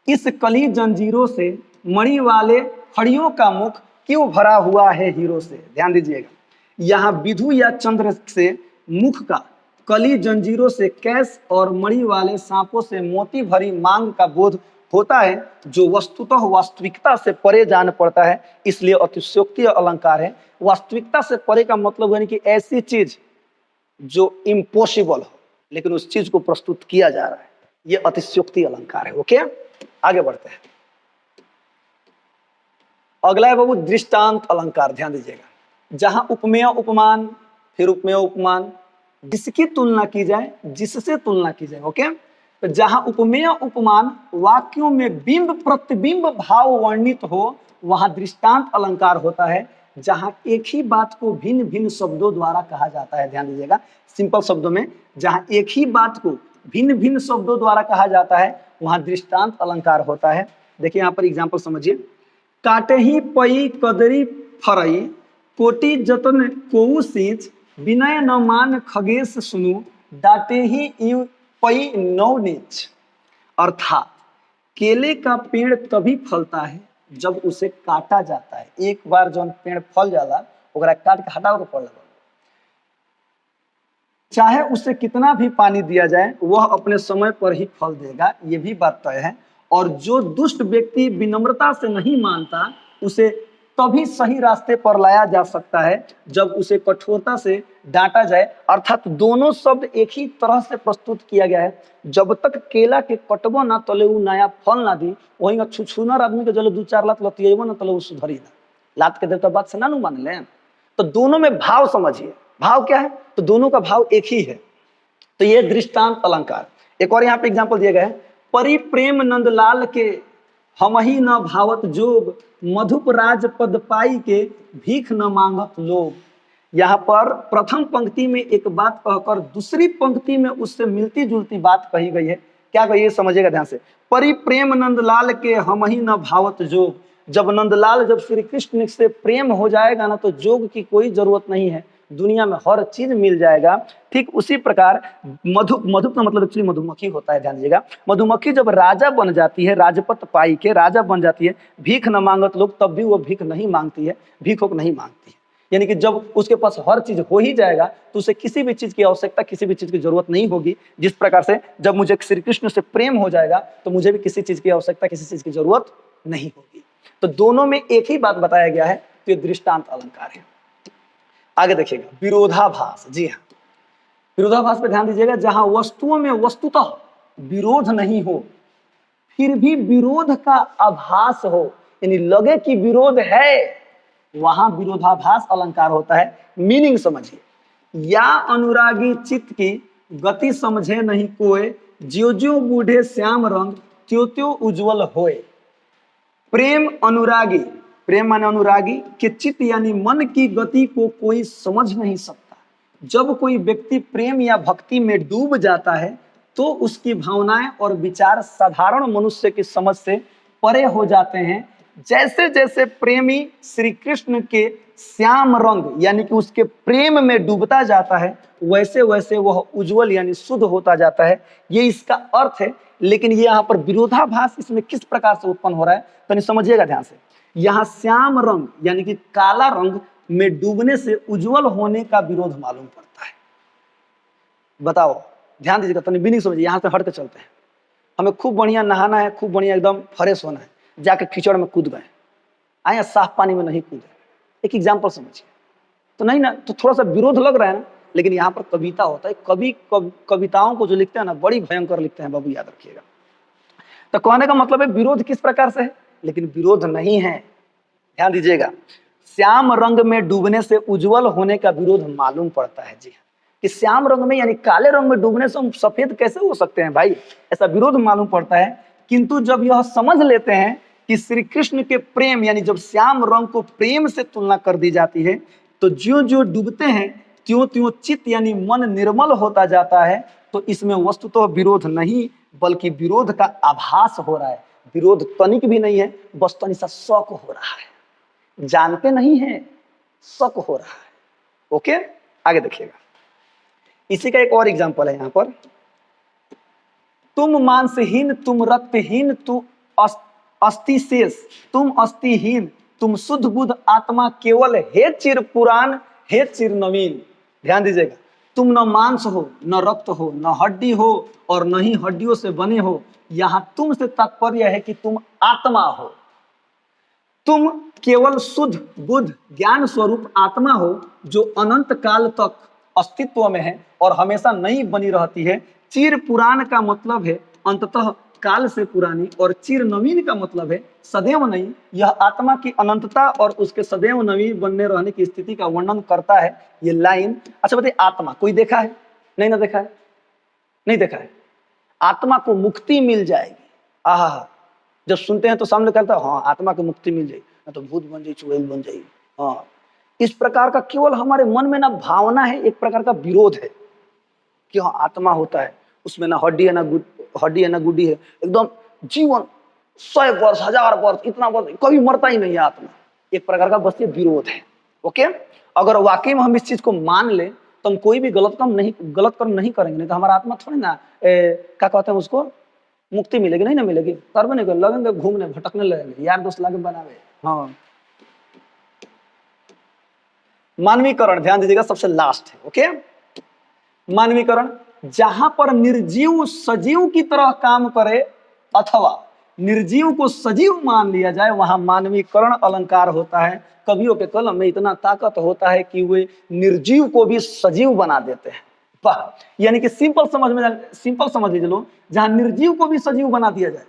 Speaker 1: इस कली जंजीरों से, मणि वाले हड़ियों का मुख क्यों भरा हुआ है हीरो से। ध्यान दीजिएगा, यहाँ विधु या चंद्र से मुख का, कली जंजीरों से कैस और मणि वाले सांपों से मोती भरी मांग का बोध होता है, जो वस्तुतः वास्तविकता से परे जान पड़ता है, इसलिए अतिशयोक्ति अलंकार है। वास्तविकता से परे का मतलब है कि ऐसी चीज जो इम्पॉसिबल हो, लेकिन उस चीज को प्रस्तुत किया जा रहा है, ये अतिशयोक्ति अलंकार है। ओके, आगे बढ़ते हैं। अगला है बाबू दृष्टांत अलंकार। ध्यान दीजिएगा, जहां उपमेय उपमान, फिर उपमेय उपमान, जिसकी तुलना की जाए, जिससे तुलना की जाए। ओके, तो जहां उपमेय उपमान वाक्यों में बिंब प्रतिबिंब भाव वर्णित हो, वहां दृष्टांत अलंकार होता है। जहां एक ही बात को भिन्न भिन्न शब्दों द्वारा कहा जाता है। ध्यान दीजिएगा, सिंपल शब्दों में जहां एक ही बात को भिन्न भिन्न शब्दों द्वारा कहा जाता है, वहां दृष्टांत अलंकार होता है। देखिए यहाँ पर एग्जाम्पल समझिए। काटे ही पई कदरी फरई, कोटि जतन कोऊ सींच, विनय न मान खगेश सुनु, डाटे ही यू पई नौ नीच। अर्थात केले का पेड़ तभी फलता है जब उसे काटा जाता है। एक बार जब पेड़ फल जाला, ओकरा काट के हटाओ के पड़, चाहे उसे कितना भी पानी दिया जाए, वह अपने समय पर ही फल देगा, ये भी बात तय है। और जो दुष्ट व्यक्ति विनम्रता से नहीं मानता, उसे तभी सही रास्ते पर लाया जा सकता है जब उसे कठोरता से डांटा जाए। अर्थात दोनों शब्द एक ही तरह से प्रस्तुत किया गया है। जब तक केला के कटबो ना तले उ नया फल ना दी, वही छुछुनर आदमी के जले 2-4 लात लतियेबो ना तले उ सुधरी ना। लात के देवता बात से ना मान ले। तो दोनों में भाव समझिए, भाव क्या है, तो दोनों का भाव एक ही है। तो ये दृष्टांत अलंकार। एक और यहाँ पे एग्जाम्पल दिया गया है, परि प्रेम नंदलाल के हम ही न भावत जोग, मधुप राज पद पाई के भीख न मांगत लोग। यहाँ पर प्रथम पंक्ति में एक बात कहकर दूसरी पंक्ति में उससे मिलती जुलती बात कही गई है। क्या कही है समझिएगा ध्यान से। परि प्रेम नंदलाल के हम ही न भावत जोग, जब नंदलाल जब श्री कृष्ण से प्रेम हो जाएगा ना, तो जोग की कोई जरूरत नहीं है, दुनिया में हर चीज मिल जाएगा। ठीक उसी प्रकार मधु का मतलब एक्चुअली मधुमक्खी होता है, ध्यान दीजिएगा। मधुमक्खी जब राजा बन जाती है, राजपद पाई के राजा बन जाती है, भीख न मांगत लोग, तब भी वो भीख नहीं मांगती है, भीख नहीं मांगती है। यानी कि जब उसके पास हर चीज हो ही जाएगा तो उसे किसी भी चीज की आवश्यकता, किसी भी चीज की जरूरत नहीं होगी। जिस प्रकार से जब मुझे श्री कृष्ण से प्रेम हो जाएगा तो मुझे भी किसी चीज की आवश्यकता, किसी चीज की जरूरत नहीं होगी। तो दोनों में एक ही बात बताया गया है, तो ये दृष्टांत अलंकार है। आगे देखिएगा, विरोधाभास। जी हाँ, विरोधाभास पे ध्यान दीजिएगा। जहां वस्तुओं में वस्तुतः विरोध नहीं हो, फिर भी विरोध का आभास हो, यानी लगे कि विरोध है, वहां विरोधाभास अलंकार होता है। मीनिंग समझिए, या अनुरागी चित्त की गति समझे नहीं कोय, ज्यो ज्यो बूढ़े श्याम रंग त्यों त्यों उज्जवल होए। प्रेम अनुरागी, प्रेम माने अनुरागी के चित्त यानी मन की गति को कोई समझ नहीं सकता। जब कोई व्यक्ति प्रेम या भक्ति में डूब जाता है तो उसकी भावनाएं और विचार साधारण मनुष्य की समझ से परे हो जाते हैं। जैसे जैसे प्रेमी श्री कृष्ण के श्याम रंग यानी कि उसके प्रेम में डूबता जाता है, वैसे वैसे वह उज्जवल यानी शुद्ध होता जाता है। ये इसका अर्थ है। लेकिन ये यहाँ पर विरोधाभास इसमें किस प्रकार से उत्पन्न हो रहा है, तो नहीं समझिएगा ध्यान से। यहाँ श्याम रंग यानी कि काला रंग में डूबने से उज्जवल होने का विरोध मालूम पड़ता है। बताओ, ध्यान दीजिएगा, तो नहीं समझिए। यहाँ से हट के चलते हैं। हमें खूब बढ़िया नहाना है, खूब बढ़िया एकदम फ्रेश होना है, जाके कीचड़ में कूद गए, आए साफ पानी में नहीं कूदे। एक एग्जाम्पल समझिए, तो नहीं ना, तो थोड़ा सा विरोध लग रहा है ना। लेकिन यहाँ पर कविता होता है, कविताओं को जो लिखते हैं ना, बड़ी भयंकर लिखते हैं बाबू, याद रखिएगा। तो कहने का मतलब है विरोध किस प्रकार से है, लेकिन विरोध नहीं है। ध्यान दीजिएगा, श्याम रंग में डूबने से उज्जवल होने का विरोध मालूम पड़ता है। जी हाँ, कि श्याम रंग में यानी काले रंग में डूबने से हम सफेद कैसे हो सकते हैं भाई, ऐसा विरोध मालूम पड़ता है। किंतु जब यह समझ लेते हैं कि श्री कृष्ण के प्रेम यानी जब श्याम रंग को प्रेम से तुलना कर दी जाती है, तो ज्यों ज्यों डूबते हैं त्यों त्यों चित्त यानी मन निर्मल होता जाता है। तो इसमें वस्तुतः विरोध नहीं, बल्कि विरोध का आभास हो रहा है। विरोध तनिक भी नहीं है, बस तनिक सा शक हो रहा है, जानते नहीं है, शक हो रहा है। ओके, आगे देखिएगा। इसी का एक और एग्जांपल है यहाँ पर, तुम मांसहीन, तुम रक्तहीन, तू अस्थि शेष, तुम अस्थिहीन, तुम शुद्ध बुद्ध आत्मा केवल, हे चिर पुराण, हे चिर नवीन। ध्यान दीजिएगा, तुम न मांस हो, न रक्त हो, न हड्डी हो, और न ही हड्डियों से बने हो। यहाँ तुम से तात्पर्य है कि तुम आत्मा हो। तुम केवल शुद्ध बुद्ध ज्ञान स्वरूप आत्मा हो, जो अनंत काल तक अस्तित्व में है और हमेशा नई बनी रहती है। चिर पुराण का मतलब है अंततः काल से पुरानी, और चिर नवीन का मतलब है सदैव नई। यह आत्मा की अनंतता और उसके सदैव नवीन बनने रहने की स्थिति का वर्णन करता है ये लाइन। अच्छा बताइए, आत्मा कोई देखा है? नहीं ना देखा है, नहीं देखा है। आत्मा को मुक्ति मिल जाएगी, आहा, जब सुनते हैं तो सामने कहता है हाँ आत्मा को मुक्ति मिल जाएगी, ना तो भूत बन जाएगी, चुड़ैल बन जाएगी। हाँ, इस प्रकार का केवल हमारे मन में ना भावना है, एक प्रकार का विरोध है कि हाँ आत्मा होता है, उसमें ना हड्डी है, ना हड्डी है, ना गुड्डी है, एकदम जीवन 100 वर्ष 1000 वर्ष इतना वर्ष कभी मरता ही नहीं है आत्मा। एक प्रकार का बस ये विरोध है। ओके, अगर वाकई में हम इस चीज को मान ले तो हम कोई भी गलत कर्म नहीं करेंगे। नहीं तो हमारा आत्मा थोड़ी ना क्या कहते हैं उसको, मुक्ति मिलेगी नहीं ना मिलेगी, करबे नहीं लगेंगे, घूमने भटकने लगेंगे, यार दोस्त लागे बनावे। हाँ, मानवीकरण ध्यान दीजिएगा, सबसे लास्ट है। ओके, मानवीकरण, जहां पर निर्जीव सजीव की तरह काम करे अथवा निर्जीव को सजीव मान लिया जाए वहां मानवीकरण अलंकार होता है। कवियों के कलम में इतना ताकत होता है कि वे निर्जीव को भी सजीव बना देते हैं। वाह, यानी कि सिंपल समझ लीजिए लोग, जहां निर्जीव को भी सजीव बना दिया जाए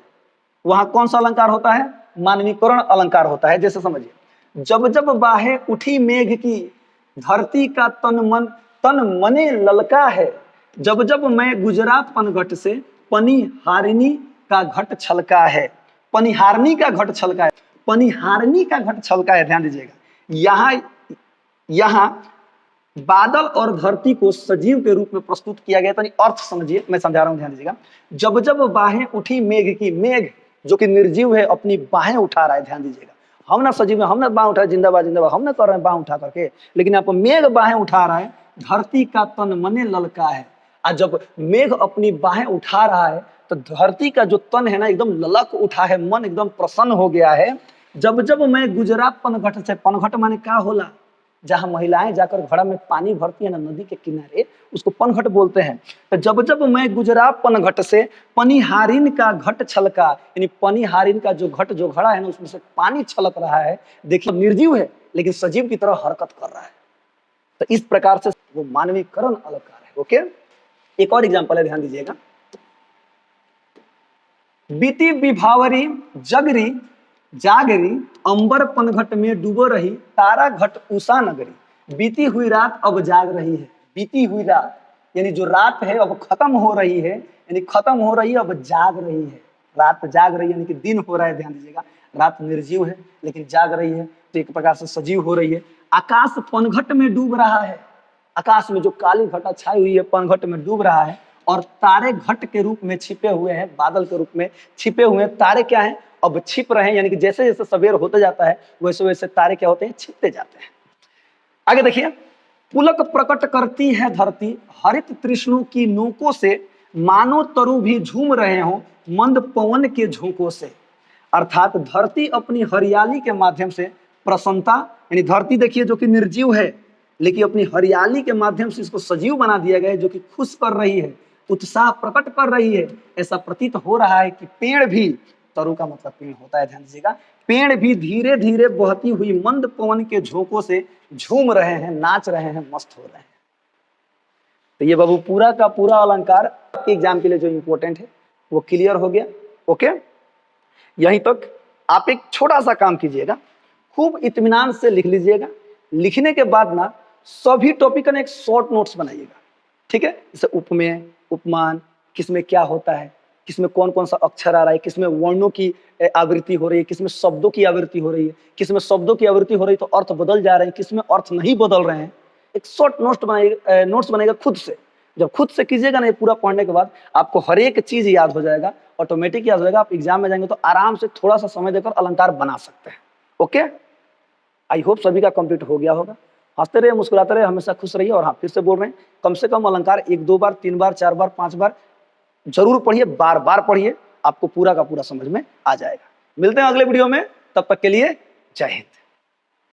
Speaker 1: वहां कौन सा अलंकार होता है? मानवीकरण अलंकार होता है। जैसे समझिए, जब जब बाहे उठी मेघ की, धरती का तन मने ललका है, जब जब मैं गुजरा पनघट से, पनिहारिणी का घट छलका है। पनिहारिणी का घट छलका है, पनिहारिणी का घट छलका है। ध्यान दीजिएगा, यहाँ बादल और धरती को सजीव के रूप में प्रस्तुत किया गया। तो अर्थ समझिए, मैं समझा रहा हूं, ध्यान दीजिएगा। जब जब बाहें उठी मेघ की, मेघ जो कि निर्जीव है अपनी बाहें उठा रहा है। ध्यान दीजिएगा, हम ना सजीव में, हम ना बाह उठा, जिंदाबाद जिंदाबाद हम ना कर रहे हैं बाह उठा करके, लेकिन यहाँ पर मेघ बाहें उठा रहा है। धरती का तन मने ललका है। और जब मेघ अपनी बाहें उठा रहा है तो धरती का जो तन है ना एकदम ललक उठा है, मन एकदम प्रसन्न हो गया है। जब जब मैं गुजरात पनघट से, पनघट माने क्या होला, जहां महिलाएं जाकर घड़ा में पानी भरती है ना नदी के किनारे, उसको पनघट बोलते हैं। तो जब जब मैं गुजरा पनघट से, पनिहारिन का घट छलका, यानी पनिहारिन का जो घट, जो घड़ा है ना, उसमें से पानी छलक रहा है। देखिए, निर्जीव है लेकिन सजीव की तरह हरकत कर रहा है। तो इस प्रकार से वो मानवीकरण अलंकार है। ओके, एक और एग्जाम्पल है, ध्यान दीजिएगा। बीती विभावरी जगरी जागरी, अंबर पनघट में डूबो रही, तारा घट उषा नगरी। बीती हुई रात अब जाग रही है। बीती हुई रात यानी जो रात है अब खत्म हो रही है, यानी खत्म हो रही है, अब जाग रही है। रात जाग रही है यानी कि दिन हो रहा है। ध्यान दीजिएगा, रात निर्जीव है लेकिन जाग रही है, तो एक प्रकार से सजीव हो रही है। आकाश पनघट में डूब रहा है। आकाश में जो काली घटा छाई हुई है पनघट में डूब रहा है, और तारे घट के रूप में छिपे हुए हैं, बादल के रूप में छिपे हुए हैं। तारे क्या हैं? अब छिप रहे हैं, यानी कि जैसे जैसे सवेर होते जाता है वैसे वैसे तारे क्या होते हैं? छिपते जाते हैं। आगे देखिए, पुलक प्रकट करती है धरती, हरित तृष्णु की नोकों से, मानो तरु भी झूम रहे हो मंद पवन के झोंकों से। अर्थात धरती अपनी हरियाली के माध्यम से प्रसन्नता, यानी धरती देखिए जो कि निर्जीव है लेकिन अपनी हरियाली के माध्यम से इसको सजीव बना दिया गया है, जो कि खुश कर रही है, उत्साह प्रकट कर रही है। ऐसा प्रतीत हो रहा है कि पेड़ भी, तरु का मतलब पेड़ होता है, ध्यान दीजिएगा, पेड़ भी धीरे धीरे बहती हुई मंद पवन के झोंकों से झूम रहे हैं, नाच रहे हैं, मस्त हो रहे हैं। तो ये बाबू पूरा का पूरा अलंकार आपके एग्जाम के लिए जो इंपॉर्टेंट है वो क्लियर हो गया। ओके, यहीं तक आप एक छोटा सा काम कीजिएगा, खूब इत्मीनान से लिख लीजिएगा। लिखने के बाद ना सभी टॉपिक का एक शॉर्ट नोट्स बनाइएगा, ठीक है? जैसे उपमेय, उपमान, किसमें क्या होता है, किसमें कौन कौन सा अक्षर आ रहा है, किसमें वर्णों की आवृत्ति हो रही है, किसमें शब्दों की आवृत्ति हो रही है, किसमें शब्दों की आवृत्ति हो रही है तो अर्थ बदल जा रहे हैं, किसमें अर्थ नहीं बदल रहे हैं। एक शॉर्ट नोट्स बनेगा खुद से। जब खुद से कीजिएगा ना ये पूरा पढ़ने के बाद आपको हर एक चीज याद हो जाएगा, ऑटोमेटिक याद हो जाएगा। आप एग्जाम में जाएंगे तो आराम से थोड़ा सा समय देकर अलंकार बना सकते हैं। ओके, आई होप सभी का कंप्लीट हो गया होगा। हंसते रहिए, मुस्कुराते रहिए, हमेशा खुश रहिए। और हाँ, फिर से बोल रहे हैं, कम से कम अलंकार 1-2 बार, 3 बार, 4 बार, 5 बार जरूर पढ़िए, बार बार पढ़िए, आपको पूरा का पूरा समझ में आ जाएगा। मिलते हैं अगले वीडियो में, तब तक के लिए जय हिंद।